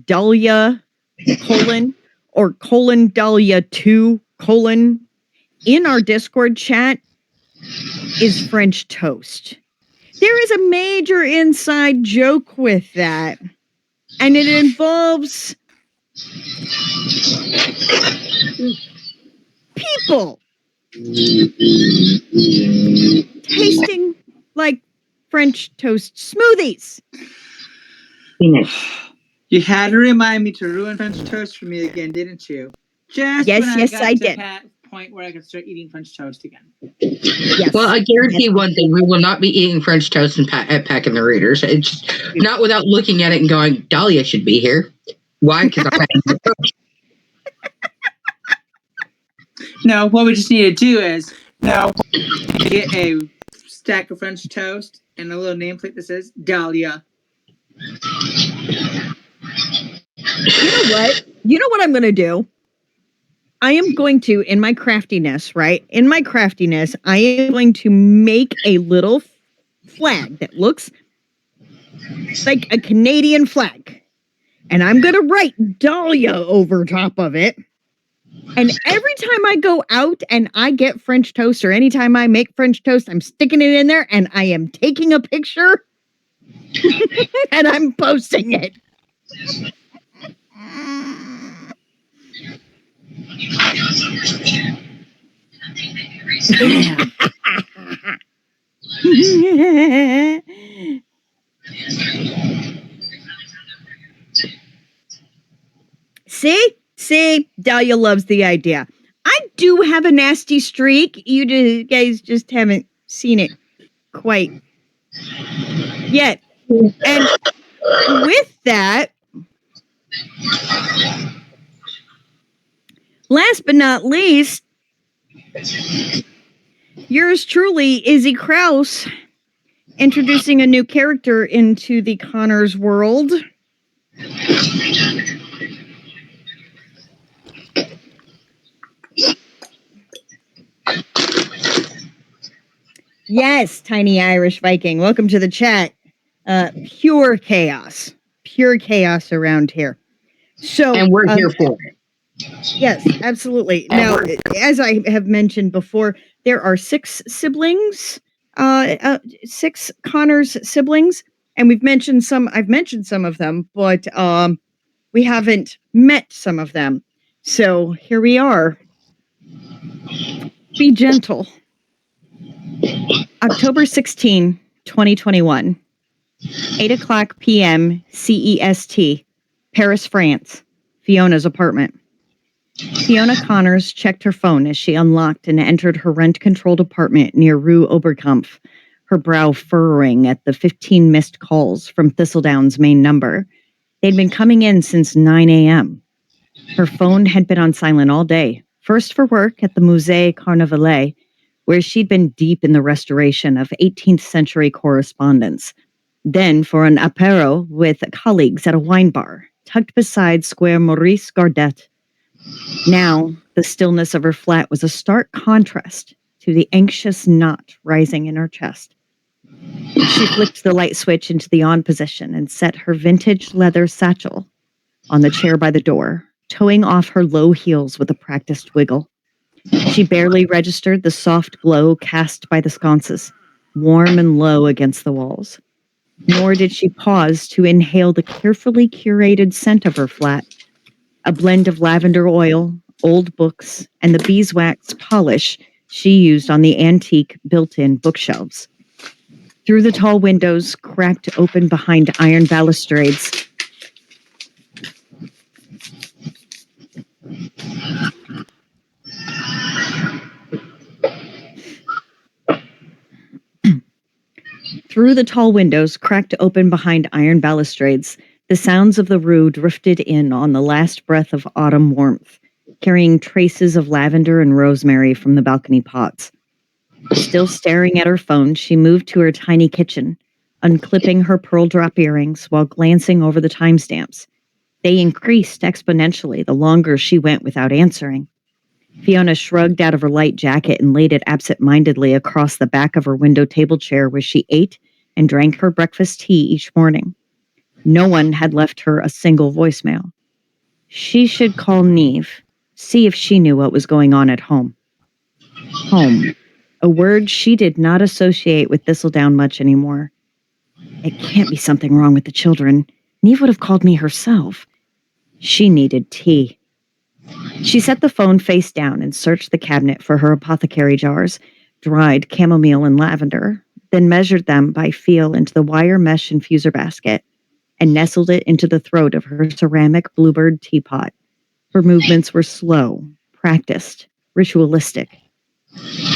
Dahlia, or Dahlia 2, in our Discord chat is French toast. There is a major inside joke with that, and it involves people tasting like French toast smoothies. You had to remind me to ruin French toast for me again, didn't you? Just Yes, when yes, I got I to did. that point where I could start eating French toast again. Yes. Well, I guarantee one thing: we will not be eating French toast and packing the readers. It's just not without looking at it and going, "Dahlia should be here." Why? Because I'm packing the toast. No, what we just need to do is get a stack of French toast, and a little nameplate that says Dahlia. You know what? You know what I'm going to do? I am going to, in my craftiness, right? In my craftiness, I am going to make a little flag that looks like a Canadian flag. And I'm going to write Dahlia over top of it. And every time I go out and I get French toast, or anytime I make French toast, I'm sticking it in there and I am taking a picture and I'm posting it. See, Dahlia loves the idea. I do have a nasty streak. You guys just haven't seen it quite yet. And with that, last but not least, yours truly, Izzy Krause, introducing a new character into the Connors world. Yes, Tiny Irish Viking. Welcome to the chat. Pure chaos around here. So, and we're here for it. Yes, absolutely. Now, as I have mentioned before, there are 6 siblings, 6 Connors siblings, and I've mentioned some of them, but we haven't met some of them. So here we are. Be gentle. October 16, 2021, 8:00 p.m. CEST, Paris, France, Fiona's apartment. Fiona Connors checked her phone as she unlocked and entered her rent-controlled apartment near Rue Oberkampf, her brow furrowing at the 15 missed calls from Thistledown's main number. They'd been coming in since 9 a.m. Her phone had been on silent all day, first for work at the Musée Carnavalet, where she'd been deep in the restoration of 18th century correspondence, then for an apéro with colleagues at a wine bar, tucked beside Square Maurice Gardet. Now, the stillness of her flat was a stark contrast to the anxious knot rising in her chest. She flicked the light switch into the on position and set her vintage leather satchel on the chair by the door, toeing off her low heels with a practiced wiggle. She barely registered the soft glow cast by the sconces, warm and low against the walls. Nor did she pause to inhale the carefully curated scent of her flat, a blend of lavender oil, old books, and the beeswax polish she used on the antique built-in bookshelves. Through the tall windows, cracked open behind iron balustrades, the sounds of the rue drifted in on the last breath of autumn warmth, carrying traces of lavender and rosemary from the balcony pots. Still staring at her phone, she moved to her tiny kitchen, unclipping her pearl drop earrings while glancing over the timestamps. They increased exponentially the longer she went without answering. Fiona shrugged out of her light jacket and laid it absent-mindedly across the back of her window table chair where she ate and drank her breakfast tea each morning. No one had left her a single voicemail. She should call Neve, see if she knew what was going on at home. Home, a word she did not associate with Thistledown much anymore. It can't be something wrong with the children. Neve would have called me herself. She needed tea. She set the phone face down and searched the cabinet for her apothecary jars, dried chamomile and lavender, then measured them by feel into the wire mesh infuser basket and nestled it into the throat of her ceramic bluebird teapot. Her movements were slow, practiced, ritualistic.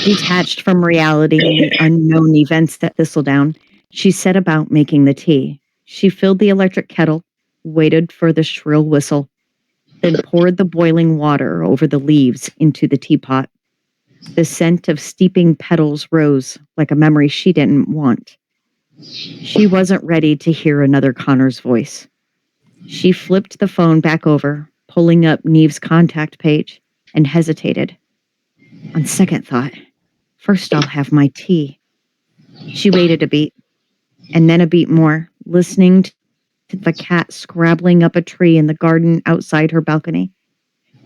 Detached from reality and the unknown events at Thistledown, she set about making the tea. She filled the electric kettle, waited for the shrill whistle, then poured the boiling water over the leaves into the teapot. The scent of steeping petals rose like a memory she didn't want. She wasn't ready to hear another Connor's voice. She flipped the phone back over, pulling up Neve's contact page, and hesitated. On second thought, first I'll have my tea. She waited a beat, and then a beat more, listening to the cat scrabbling up a tree in the garden outside her balcony.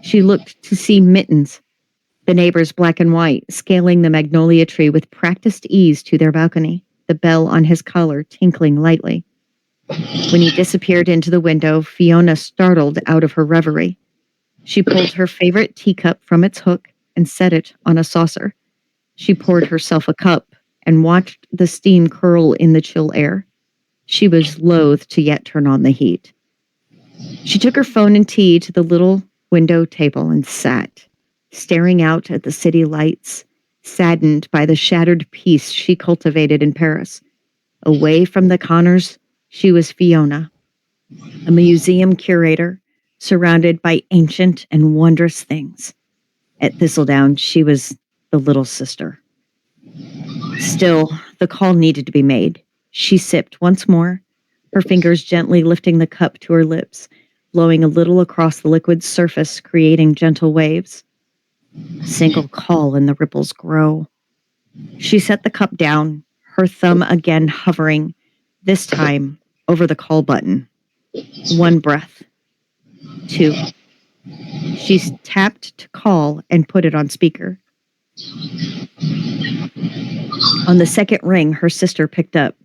She looked to see Mittens, the neighbor's black and white, scaling the magnolia tree with practiced ease to their balcony, the bell on his collar tinkling lightly. When he disappeared into the window, Fiona startled out of her reverie. She pulled her favorite teacup from its hook and set it on a saucer. She poured herself a cup and watched the steam curl in the chill air. She was loath to yet turn on the heat. She took her phone and tea to the little window table and sat, staring out at the city lights, saddened by the shattered peace she cultivated in Paris. Away from the Connors, she was Fiona, a museum curator surrounded by ancient and wondrous things. At Thistledown, she was the little sister. Still, the call needed to be made. She sipped once more, her fingers gently lifting the cup to her lips, blowing a little across the liquid's surface, creating gentle waves. A single call and the ripples grow. She set the cup down, her thumb again hovering, this time over the call button. One breath. Two. She tapped to call and put it on speaker. On the second ring, her sister picked up.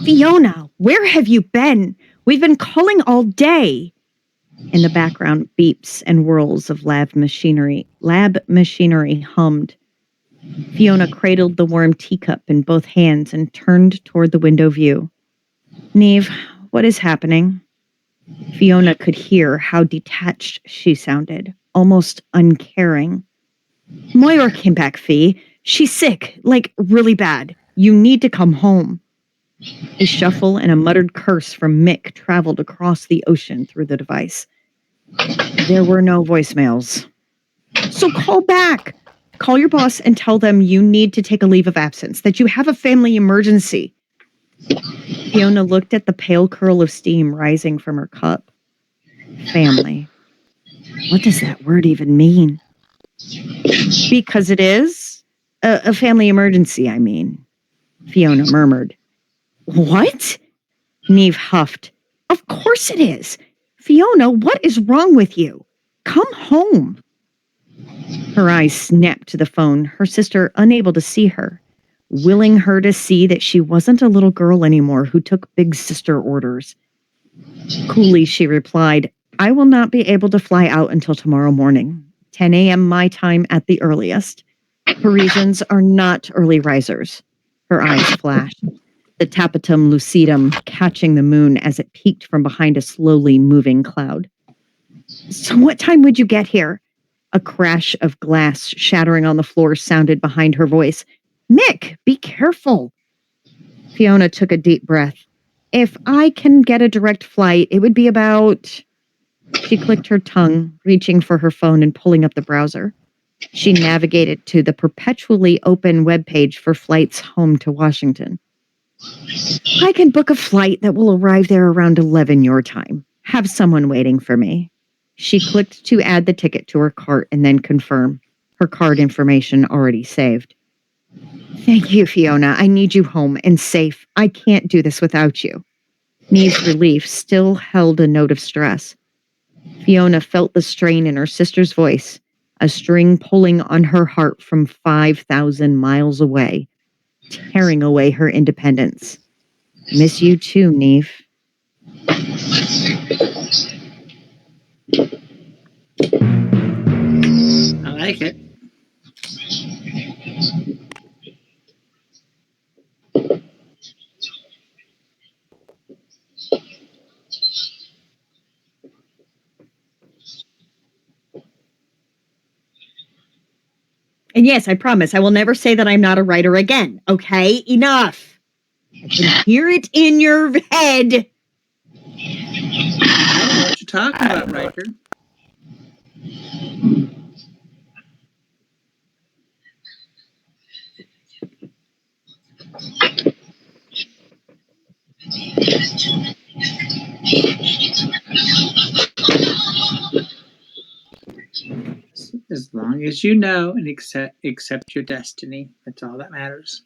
Fiona, where have you been? We've been calling all day. In the background, beeps and whirls of lab machinery hummed. Fiona cradled the warm teacup in both hands and turned toward the window view. Neve, what is happening? Fiona could hear how detached she sounded, almost uncaring. Moira came back, Fee. She's sick, like really bad. You need to come home. A shuffle and a muttered curse from Mick traveled across the ocean through the device. There were no voicemails. So call back. Call your boss and tell them you need to take a leave of absence, that you have a family emergency. Fiona looked at the pale curl of steam rising from her cup. Family. What does that word even mean? Because it is a family emergency, I mean, Fiona murmured. What? Neve huffed. Of course it is. Fiona, what is wrong with you? Come home. Her eyes snapped to the phone, her sister unable to see her, willing her to see that she wasn't a little girl anymore who took big sister orders. Coolly, she replied, I will not be able to fly out until tomorrow morning, 10 a.m. my time at the earliest. Parisians are not early risers. Her eyes flashed, the tapetum lucidum catching the moon as it peeked from behind a slowly moving cloud. So what time would you get here? A crash of glass shattering on the floor sounded behind her voice. Mick, be careful. Fiona took a deep breath. If I can get a direct flight, it would be about... She clicked her tongue, reaching for her phone and pulling up the browser. She navigated to the perpetually open webpage for flights home to Washington. I can book a flight that will arrive there around 11 your time. Have someone waiting for me. She clicked to add the ticket to her cart and then confirm. Her card information already saved. Thank you, Fiona. I need you home and safe. I can't do this without you. Neve's relief still held a note of stress. Fiona felt the strain in her sister's voice, a string pulling on her heart from 5,000 miles away, tearing away her independence. Miss you too, Neve. I like it. And yes, I promise I will never say that I'm not a writer again. Okay, enough. I can hear it in your head. I don't know what you're talking about, Riker. long as you know and accept your destiny, that's all that matters.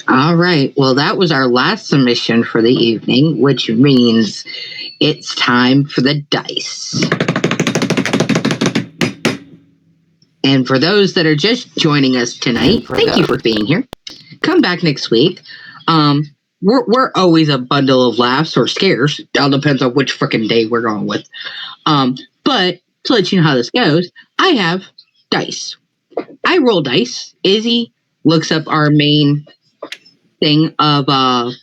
All right. Well, that was our last submission for the evening, which means it's time for the dice. And for those that are just joining us tonight, thank you for being here. Come back next week. We're always a bundle of laughs or scares. It all depends on which freaking day we're going with. But to let you know how this goes, I have dice. I roll dice. Izzy looks up our main thing of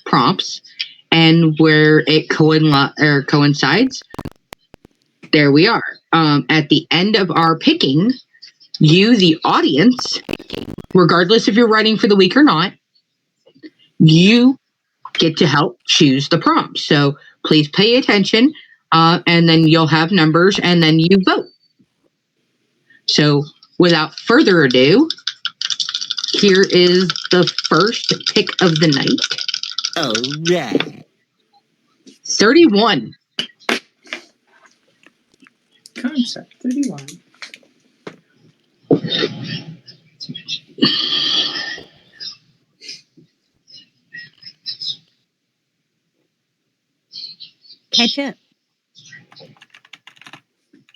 prompts, and where it coincides, there we are. At the end of our picking, you, the audience, regardless if you're writing for the week or not, you get to help choose the prompt. So please pay attention, and then you'll have numbers, and then you vote. So without further ado, here is the first pick of the night. All right. 31. Concept 31. Ketchup.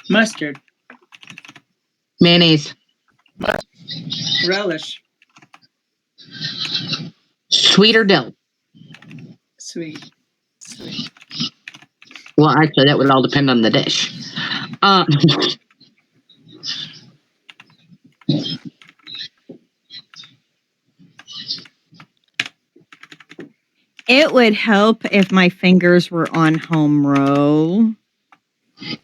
Mustard. Mayonnaise. Relish. Sweet or dill? Sweet. Well, actually, that would all depend on the dish. It would help if my fingers were on home row.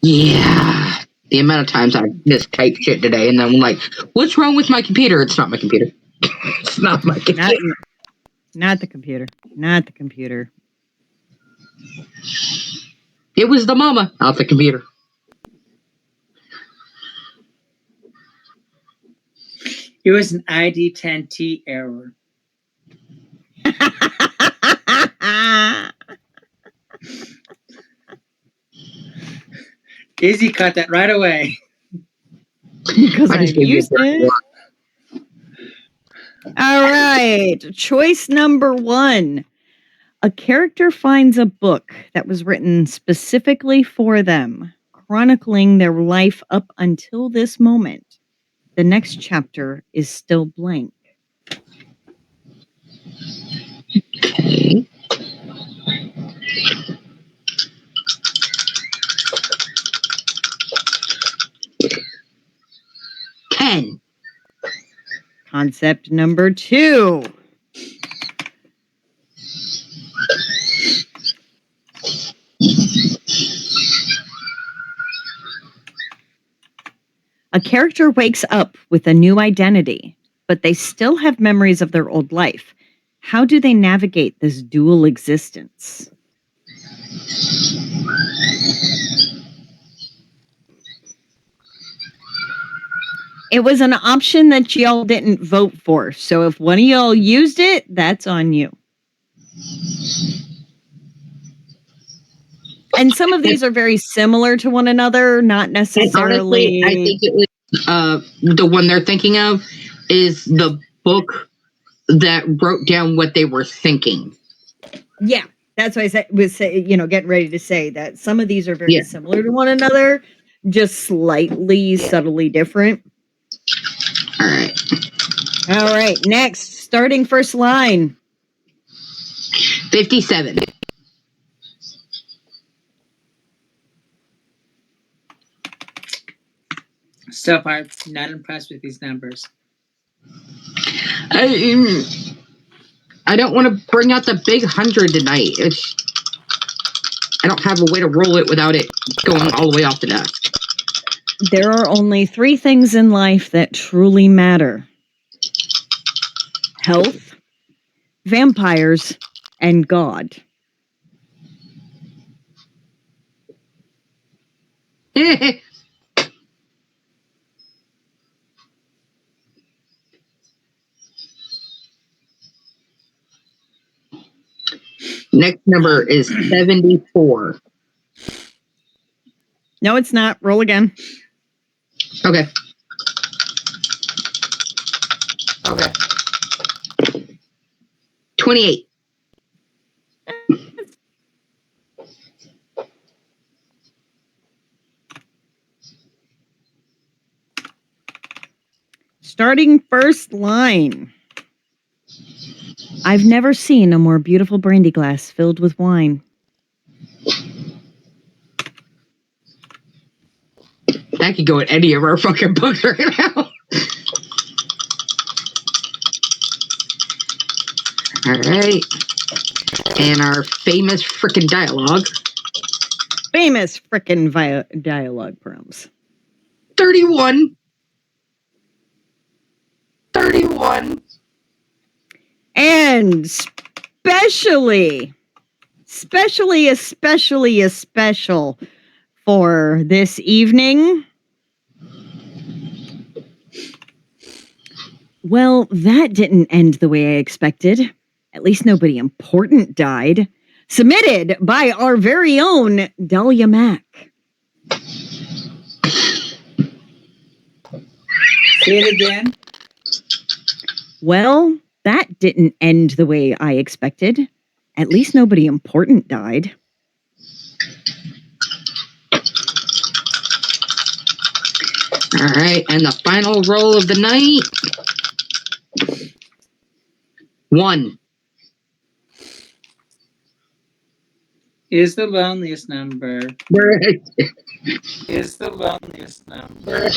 Yeah. The amount of times I mistyped shit today, and then I'm like, what's wrong with my computer? It's not my computer. It's not my computer. Not the computer. Not the computer. It was the mama, not the computer. It was an ID10T error. Izzy caught that right away. Because I I've just gave you used it. All right. Choice number 1. A character finds a book that was written specifically for them, chronicling their life up until this moment. The next chapter is still blank. Okay. Ten. Concept number 2. A character wakes up with a new identity, but they still have memories of their old life. How do they navigate this dual existence? It was an option that y'all didn't vote for. So if one of y'all used it, that's on you. And some of these are very similar to one another, not necessarily. Honestly, I think it was the one they're thinking of is the book that wrote down what they were thinking. Yeah, that's why I was getting ready to say that some of these are very similar to one another, just slightly subtly different. All right. All right, next, starting first line. 57. So far, not impressed with these numbers. I don't want to bring out the big 100 tonight. I don't have a way to roll it without it going all the way off the desk. There are only 3 things in life that truly matter: health, vampires, and God. Next number is 74. No, it's not. Roll again. Okay. 28. Starting first line. I've never seen a more beautiful brandy glass filled with wine. That could go in any of our fucking books right now. All right. And our famous frickin' dialogue. Famous frickin' dialogue prompts. 31. And especially for this evening. Well, that didn't end the way I expected. At least nobody important died. Submitted by our very own Dahlia Mack. Say it again. Well, that didn't end the way I expected. At least nobody important died. All right. And the final roll of the night. 1. Is the loneliest number. Right. Is the loneliest number.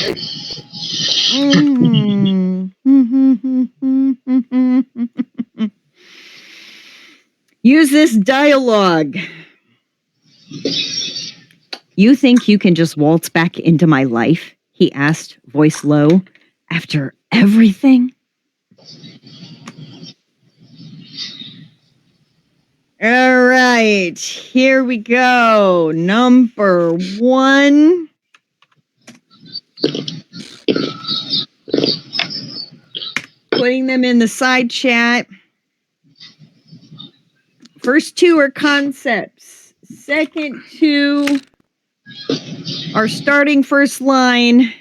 Use this dialogue. You think you can just waltz back into my life? He asked, voice low. After everything? All right, here we go. Number 1. Putting them in the side chat. First 2 are concepts. Second 2 are starting first line.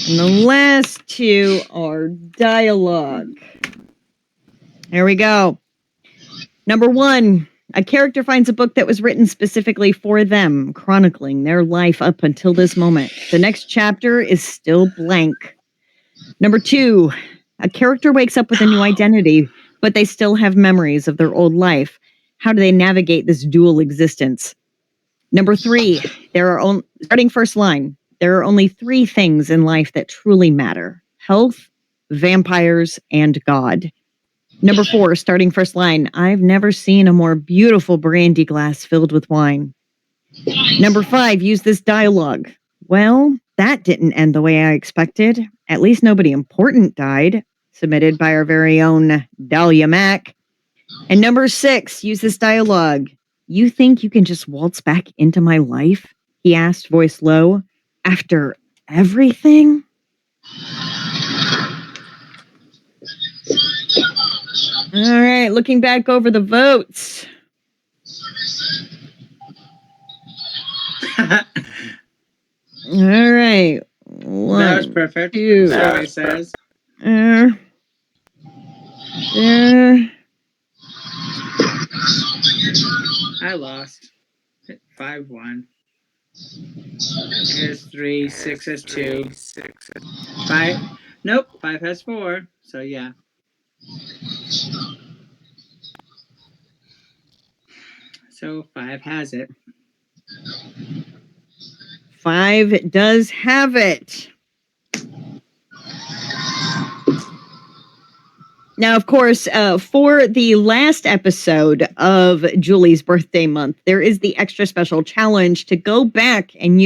And the last 2 are dialogue. Here we go. Number 1, a character finds a book that was written specifically for them, chronicling their life up until this moment. The next chapter is still blank. Number 2, a character wakes up with a new identity, but they still have memories of their old life. How do they navigate this dual existence? Number 3, starting first line, there are only 3 things in life that truly matter: health, vampires, and God. Number 4, starting first line, I've never seen a more beautiful brandy glass filled with wine. Number 5, use this dialogue. Well, that didn't end the way I expected. At least nobody important died. Submitted by our very own Dahlia Mack. And number 6, use this dialogue. You think you can just waltz back into my life? He asked, voice low. After everything? All right, looking back over the votes. All right. That was perfect. 2. Survey says. I lost. 5-1. Here's 3. 6 has 2. 5. Nope. 5 has 4. So yeah. So 5 has it. 5 does have it. Now, of course, for the last episode of Julie's birthday month, there is the extra special challenge to go back and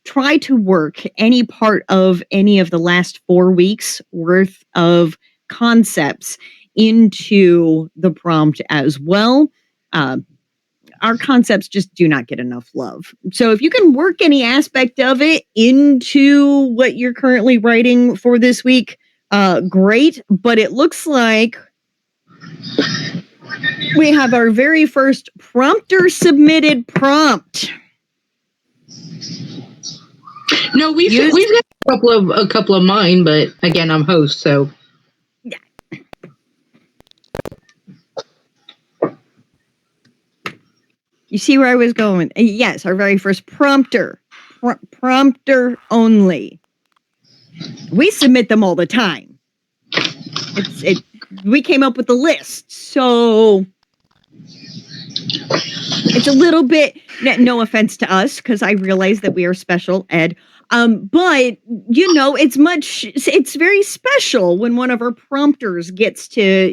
try to work any part of any of the last 4 weeks worth of concepts into the prompt as well. Our concepts just do not get enough love. So if you can work any aspect of it into what you're currently writing for this week, great. But it looks like we have our very first prompter submitted prompt. No, we've got a couple of mine, but again, I'm host, so. You see where I was going? Yes, our very first prompter. Prompter only. We submit them all the time. We came up with the list, so it's a little bit, no offense to us, because I realize that we are special ed. But it's very special when one of our prompters gets to,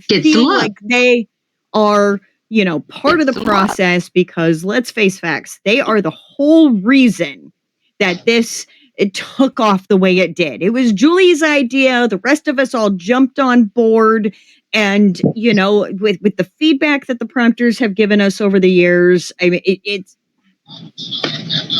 feel like they are, part of the process, because let's face facts, they are the whole reason that it took off the way it did. It was Julie's idea. The rest of us all jumped on board. And, with the feedback that the prompters have given us over the years, I mean,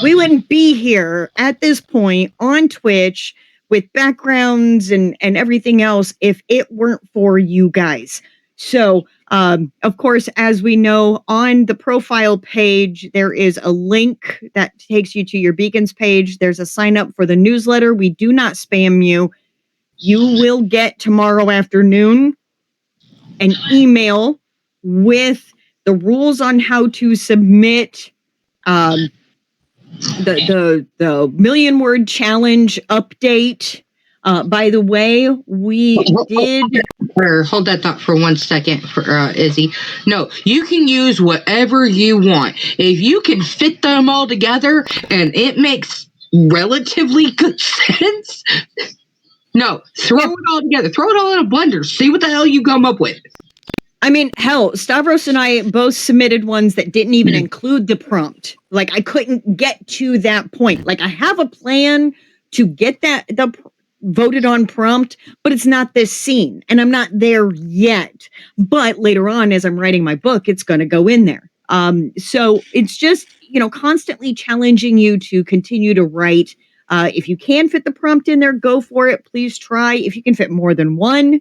we wouldn't be here at this point on Twitch with backgrounds and everything else if it weren't for you guys. So, of course, as we know, on the profile page, there is a link that takes you to your Beacons page. There's a sign up for the newsletter. We do not spam you. You will get tomorrow afternoon an email with the rules on how to submit the million word challenge update. By the way, we did. Hold that thought for 1 second, for Izzy. No, you can use whatever you want. If you can fit them all together and it makes relatively good sense, no, throw it all together. Throw it all in a blender. See what the hell you come up with. I mean, hell, Stavros and I both submitted ones that didn't even include the prompt. Like, I couldn't get to that point. Like, I have a plan to get the voted on prompt, but it's not this scene, and I'm not there yet. But later on, as I'm writing my book, it's going to go in there. So it's just, constantly challenging you to continue to write. If you can fit the prompt in there, go for it. Please try. If you can fit more than one,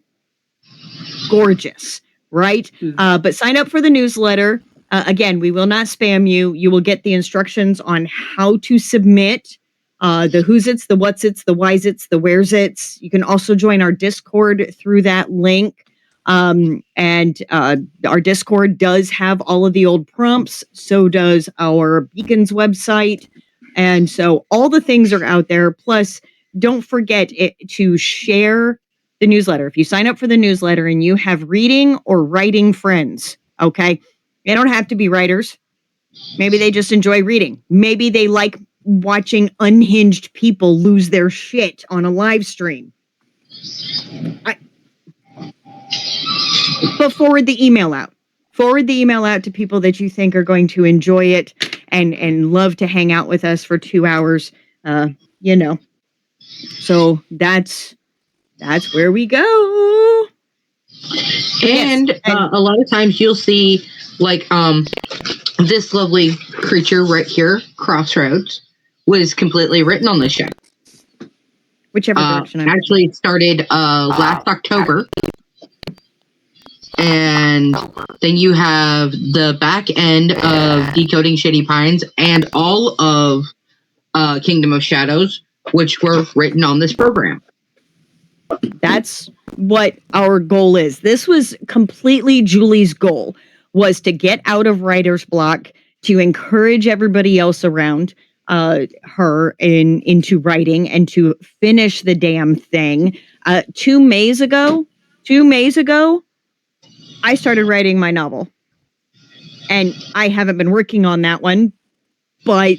gorgeous. Right? But sign up for the newsletter. Again, we will not spam you. You will get the instructions on how to submit the who's it's, the what's it's, the why's it's, the where's it's. You can also join our Discord through that link. And our Discord does have all of the old prompts. So does our Beacons website. And so all the things are out there. Plus, don't forget to share the newsletter. If you sign up for the newsletter and you have reading or writing friends, okay, they don't have to be writers. Maybe they just enjoy reading. Maybe they like watching unhinged people lose their shit on a live stream. But forward the email out. Forward the email out to people that you think are going to enjoy it and love to hang out with us for 2 hours. So that's where we go. And a lot of times you'll see like this lovely creature right here, Crossroads, was completely written on the show. Whichever direction I'm actually it started last October. And then you have the back end of Decoding Shady Pines and all of Kingdom of Shadows, which were written on this program. That's what our goal is. This was completely Julie's goal, was to get out of writer's block, to encourage everybody else around her into writing and to finish the damn thing. 2 Mays ago, I started writing my novel. And I haven't been working on that one, but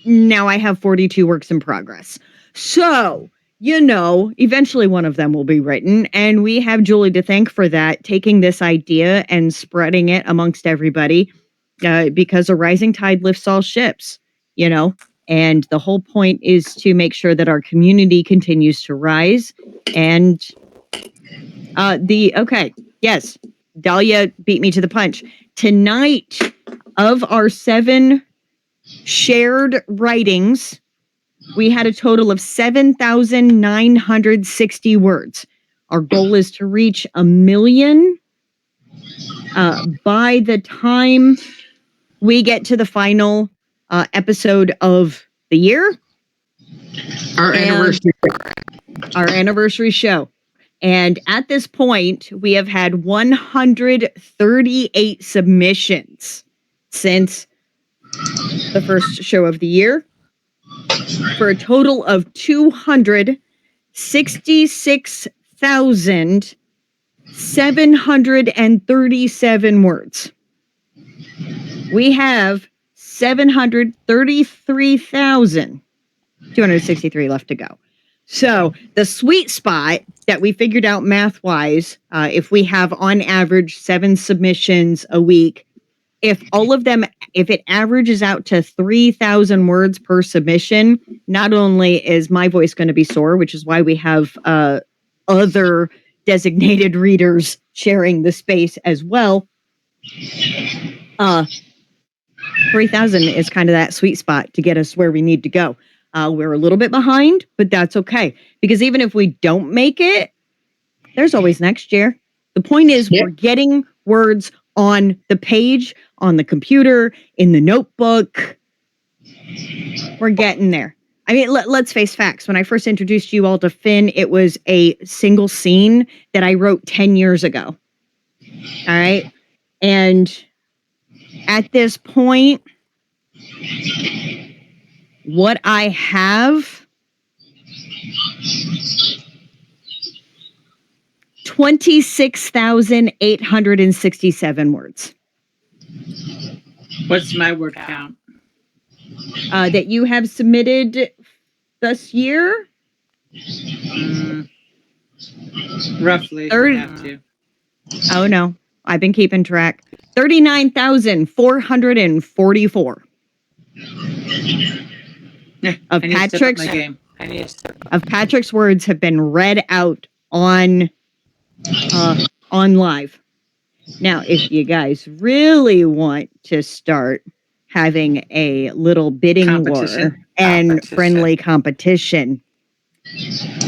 now I have 42 works in progress. So, eventually one of them will be written. And we have Julie to thank for that, taking this idea and spreading it amongst everybody, because a rising tide lifts all ships, and the whole point is to make sure that our community continues to rise. And yes, Dahlia beat me to the punch. Tonight, of our 7 shared writings, we had a total of 7,960 words. Our goal is to reach 1 million by the time we get to the final episode of the year. Our anniversary. Our anniversary show. And at this point, we have had 138 submissions since the first show of the year, for a total of 266,737 words. We have 733,263 left to go. So the sweet spot that we figured out math-wise, if we have on average 7 submissions a week, if all of them, if it averages out to 3,000 words per submission, not only is my voice going to be sore, which is why we have other designated readers sharing the space as well. 3,000 is kind of that sweet spot to get us where we need to go. We're a little bit behind, but that's okay. Because even if we don't make it, there's always next year. The point is, we're getting words on the page, on the computer, in the notebook. We're getting there. I mean, let's face facts. When I first introduced you all to Finn, it was a single scene that I wrote 10 years ago. All right. And at this point, what I have, 26,867 words. What's my word count? That you have submitted this year? Roughly. 30. Have to. Oh, no. I've been keeping track. 39,444. Of Patrick's words have been read out on live. Now, if you guys really want to start having a little bidding war and friendly competition,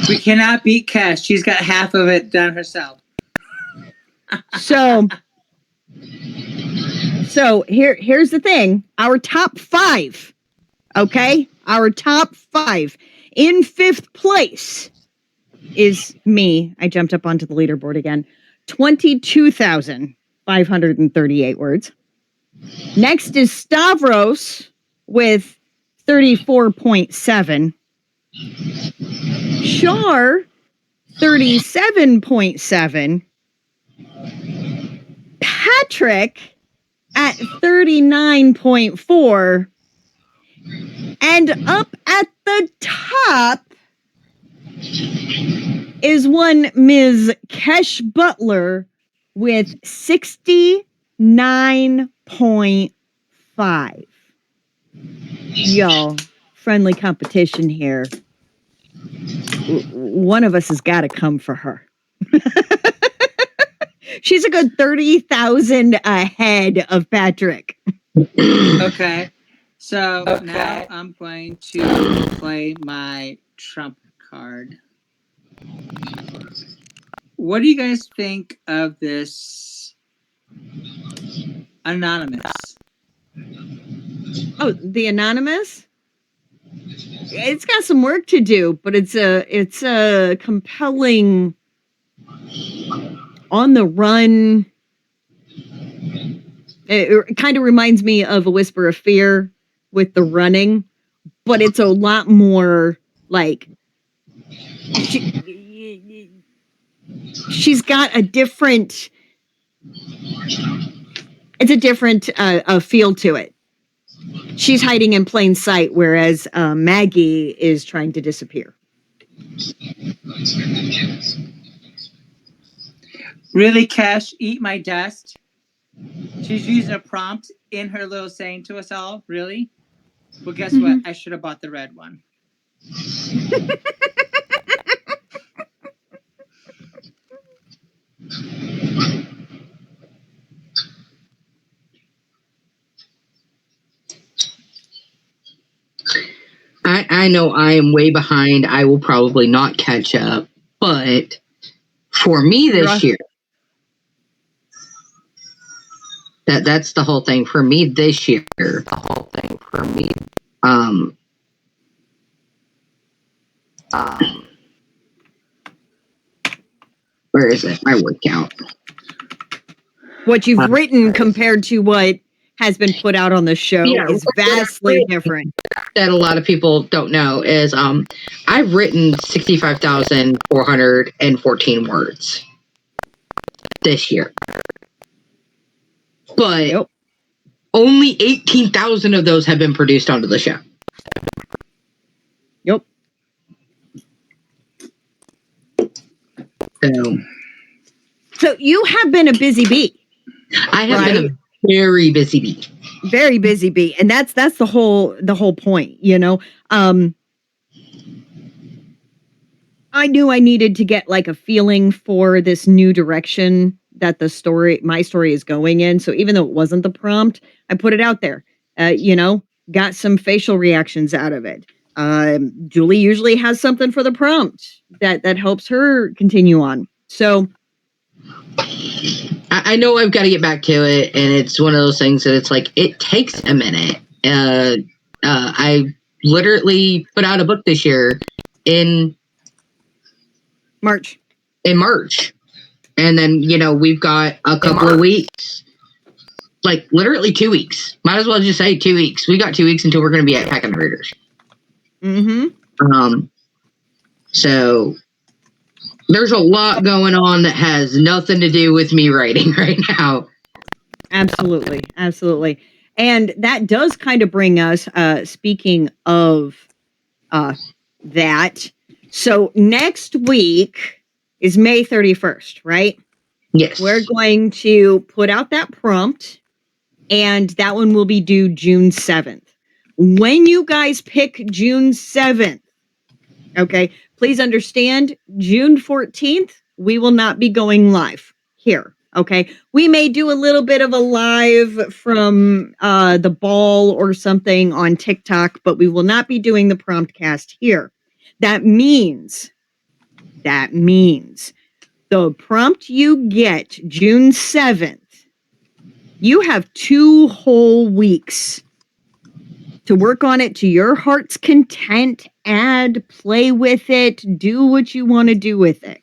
we cannot beat Cash. She's got half of it done herself. So here's the thing. Our top 5, okay? Our top 5. In 5th place is me. I jumped up onto the leaderboard again. 22,538 words. Next is Stavros with 34.7. Shar, 37.7. Patrick at 39.4. And up at the top is one Ms. Kesh Butler with 69.5. Y'all, friendly competition here. One of us has got to come for her. She's a good 30,000 ahead of Patrick. Okay. So now I'm going to play my trump card. What do you guys think of this anonymous? Oh, the anonymous? It's got some work to do, but it's a compelling on the run. It kind of reminds me of A Whisper of Fear with the running, but it's a lot more like she's got a different. It's a different feel to it. She's hiding in plain sight, whereas Maggie is trying to disappear. Really, Cash, eat my dust? She's using a prompt in her little saying to us all. Really? Well, guess what? I should have bought the red one. I know I am way behind. I will probably not catch up. But for me this year, that's the whole thing. For me this year, for me. Um, where is it? My word count. What you've written compared to what has been put out on the show is vastly different. That a lot of people don't know is I've written 65,414 words this year. But only 18,000 of those have been produced onto the show. Yep. So you have been a busy bee. I have been a very busy bee. Very busy bee. And that's the whole point, I knew I needed to get like a feeling for this new direction that my story is going in. So even though it wasn't the prompt, I put it out there. Got some facial reactions out of it. Julie usually has something for the prompt that helps her continue on. So I know I've got to get back to it, and it's one of those things that it's like it takes a minute. I literally put out a book this year in March. And then, we've got a couple of weeks, like literally 2 weeks. Might as well just say 2 weeks. We got 2 weeks until we're going to be at Pack on the Readers. Mm-hmm. So there's a lot going on that has nothing to do with me writing right now. Absolutely. Absolutely. And that does kind of bring us, speaking of that. So next week is May 31st, right? Yes. We're going to put out that prompt, and that one will be due June 7th. When you guys pick June 7th, okay, please understand June 14th, we will not be going live here. Okay, we may do a little bit of a live from the ball or something on TikTok, but we will not be doing the Promptcast here. That means the prompt you get June 7th, you have 2 whole weeks to work on it to your heart's content, add, play with it, do what you want to do with it.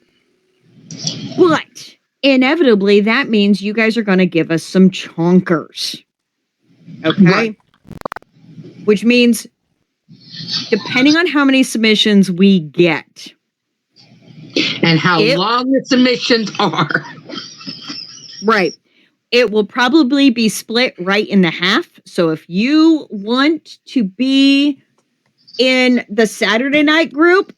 But inevitably, that means you guys are going to give us some chonkers. Okay? Right. Which means, depending on how many submissions we get, and how long the submissions are. Right. It will probably be split right in the half. So if you want to be in the Saturday night group,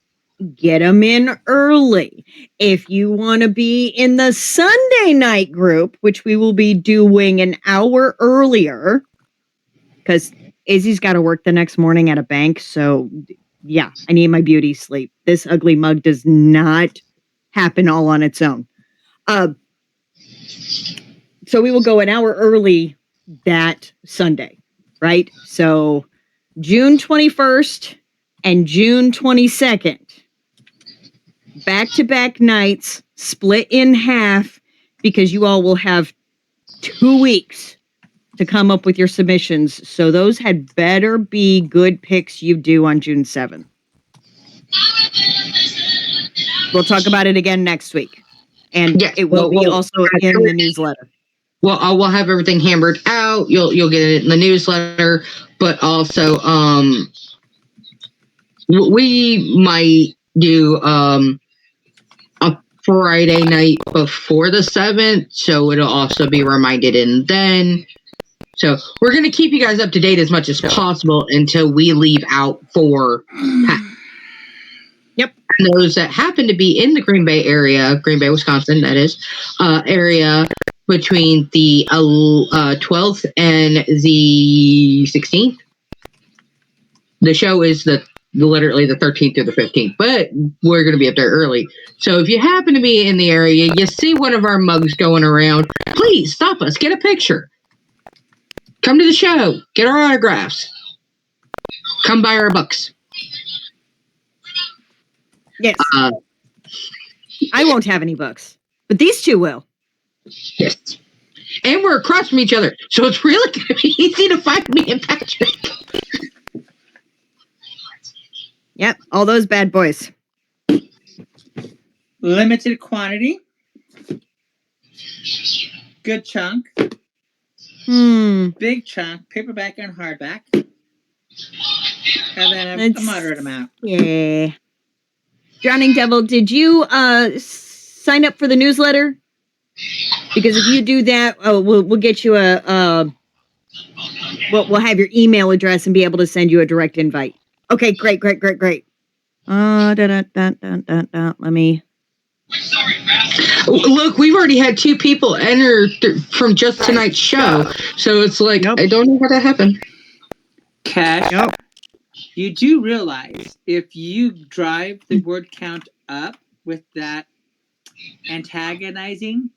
get them in early. If you want to be in the Sunday night group, which we will be doing an hour earlier, because Izzy's got to work the next morning at a bank. So yeah, I need my beauty sleep. This ugly mug does not happen all on its own. So we will go an hour early that Sunday, right? So June 21st and June 22nd, back-to-back nights, split in half, because you all will have 2 weeks to come up with your submissions. So those had better be good picks you do on June 7th. We'll talk about it again next week. And it will be also in the newsletter. Well, I will have everything hammered out. You'll get it in the newsletter, but also we might do a Friday night before the 7th, so it'll also be reminded in then. So we're going to keep you guys up to date as much as possible until we leave out for Yep. And those that happen to be in the Green Bay area, Green Bay, Wisconsin, that is, area between the 12th and the 16th. The show is literally the 13th through the 15th, but we're going to be up there early. So if you happen to be in the area, you see one of our mugs going around, please stop us, get a picture. Come to the show, get our autographs. Come buy our books. Yes. I won't have any books, but these two will. Yes. And we're across from each other. So it's really going to be easy to find me and Patrick. Yep, all those bad boys. Limited quantity. Good chunk. Big chunk. Paperback and hardback. And then a moderate amount. Yeah. Drowning Devil, did you sign up for the newsletter? Because if you do that, we'll get you we'll have your email address and be able to send you a direct invite. Okay, great. Let me. Look, we've already had 2 people enter from just tonight's show. So it's like, I don't know how that happened. Cash. You do realize if you drive the word count up with that antagonizing,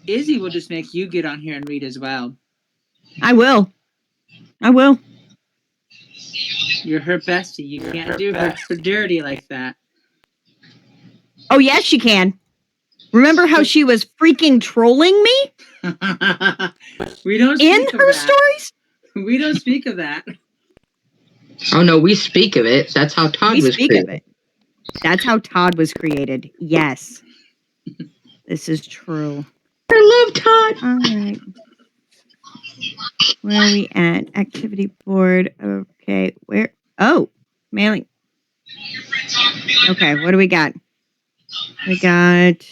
Izzy will just make you get on here and read as well. I will. You're her bestie. You can't do her dirty like that. Oh, yes, she can. Remember how she was freaking trolling me? We don't in speak of her that. stories? We don't speak of that. Oh, no, we speak of it. That's how Todd was created. That's how Todd was created. Yes. This is true. I love Todd. All right. Where are we at? Activity board. Okay. Where? Oh, mailing. Okay. What do we got? We got.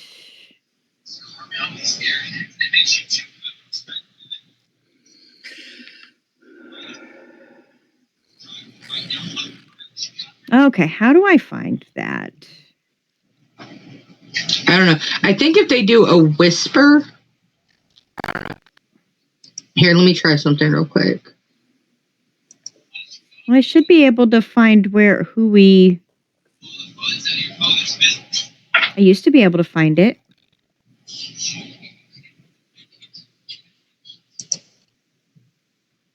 Okay. How do I find that? I don't know. I think if they do a whisper. Here, let me try something real quick. Well, I should be able to find who we. I used to be able to find it.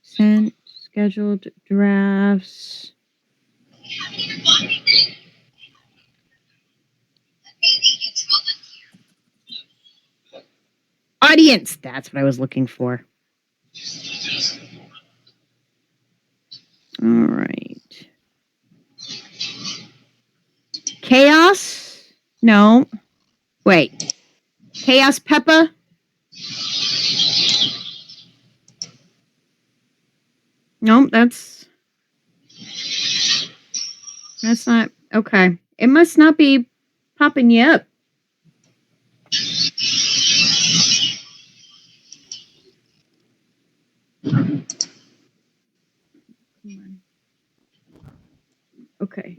Sent scheduled drafts. Audience. That's what I was looking for. All right. Chaos? No. Wait. Chaos Peppa? Nope, that's not okay. It must not be popping you up. Come on. Okay.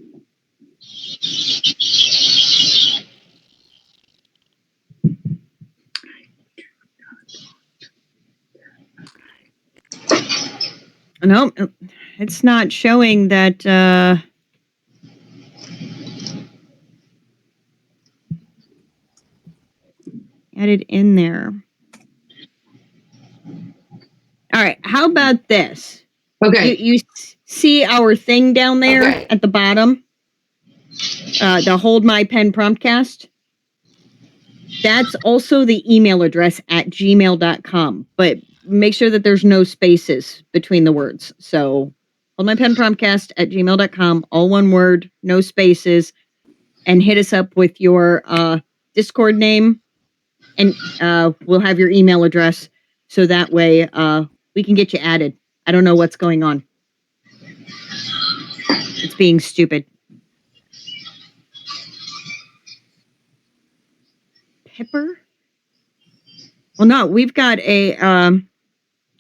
No, it's not showing that added in there. All right, how about this? Okay. You see our thing down there at the bottom? The Hold My Pen Promptcast? That's also the email address at gmail.com, but make sure that there's no spaces between the words. So hold my pen promptcast at gmail.com, all one word, no spaces, and hit us up with your Discord name, and we'll have your email address. So that way we can get you added. I don't know what's going on. It's being stupid. Pepper? Well, no, we've got a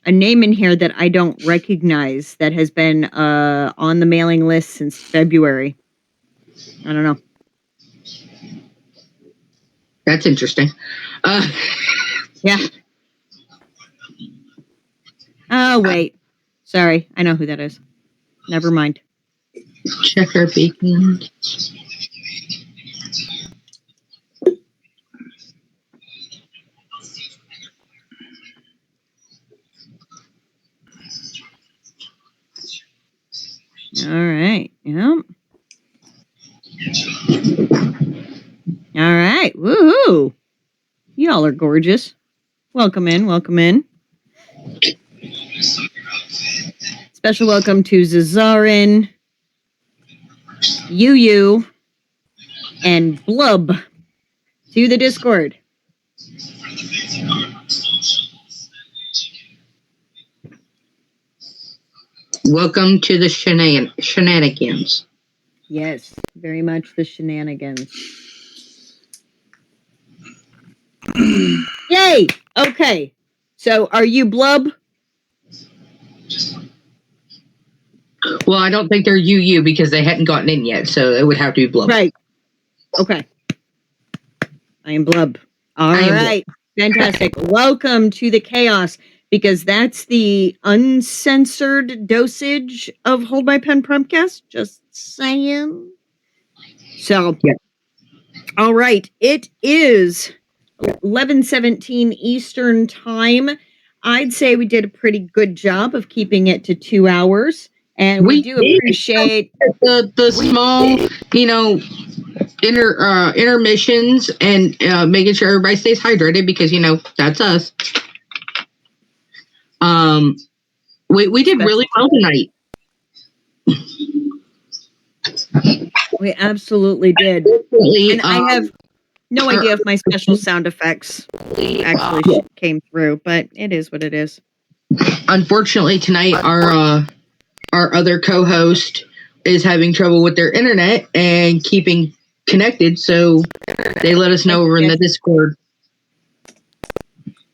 name in here that I don't recognize that has been on the mailing list since February. I don't know. That's interesting. Yeah. Oh, wait. Sorry. I know who that is. Never mind. Checker Bacon. All right. Yep. All right. Woohoo. Y'all are gorgeous. Welcome in. Welcome in. Special welcome to Zazarin, Yu, and Blub to the Discord. Welcome to the shenanigans. Yes, very much the shenanigans. Yay! Okay. So are you Blub? Well, I don't think they're UU because they hadn't gotten in yet, so it would have to be Blub. Right. Okay. I am Blub. All right. Fantastic. Welcome to the chaos, because that's the uncensored dosage of Hold My Pen Promptcast. Just saying. So, yeah. All right. It is 11:17 Eastern Time. I'd say we did a pretty good job of keeping it to 2 hours. And we do appreciate the small, intermissions and making sure everybody stays hydrated, because that's us. We did really well tonight. We absolutely did. And I have no idea if my special sound effects actually came through, but it is what it is. Unfortunately, tonight our other co-host is having trouble with their internet and keeping connected, so they let us know over in the Discord.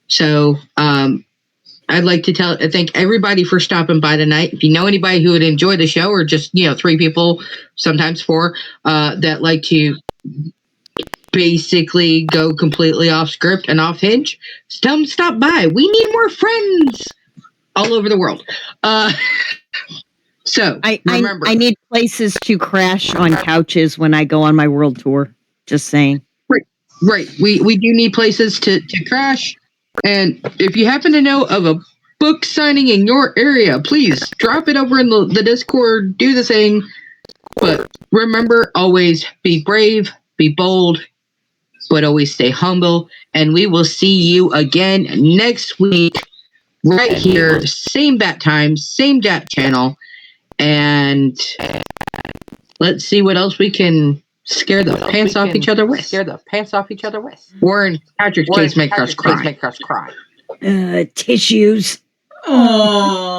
So I'd like to thank everybody for stopping by tonight. If you know anybody who would enjoy the show, or just 3 people, sometimes 4, that like to basically go completely off script and off hinge, tell them to stop by. We need more friends all over the world. So remember, I need places to crash on couches when I go on my world tour. Just saying. Right. We do need places to crash. And if you happen to know of a book signing in your area, please drop it over in the Discord. Do the thing. But remember, always be brave, be bold, but always stay humble. And we will see you again next week, right here, same bat time, same bat channel. And let's see what else we can scare the pants off each other with. Or in Patrick's case, make us cry. Tissues. Aww.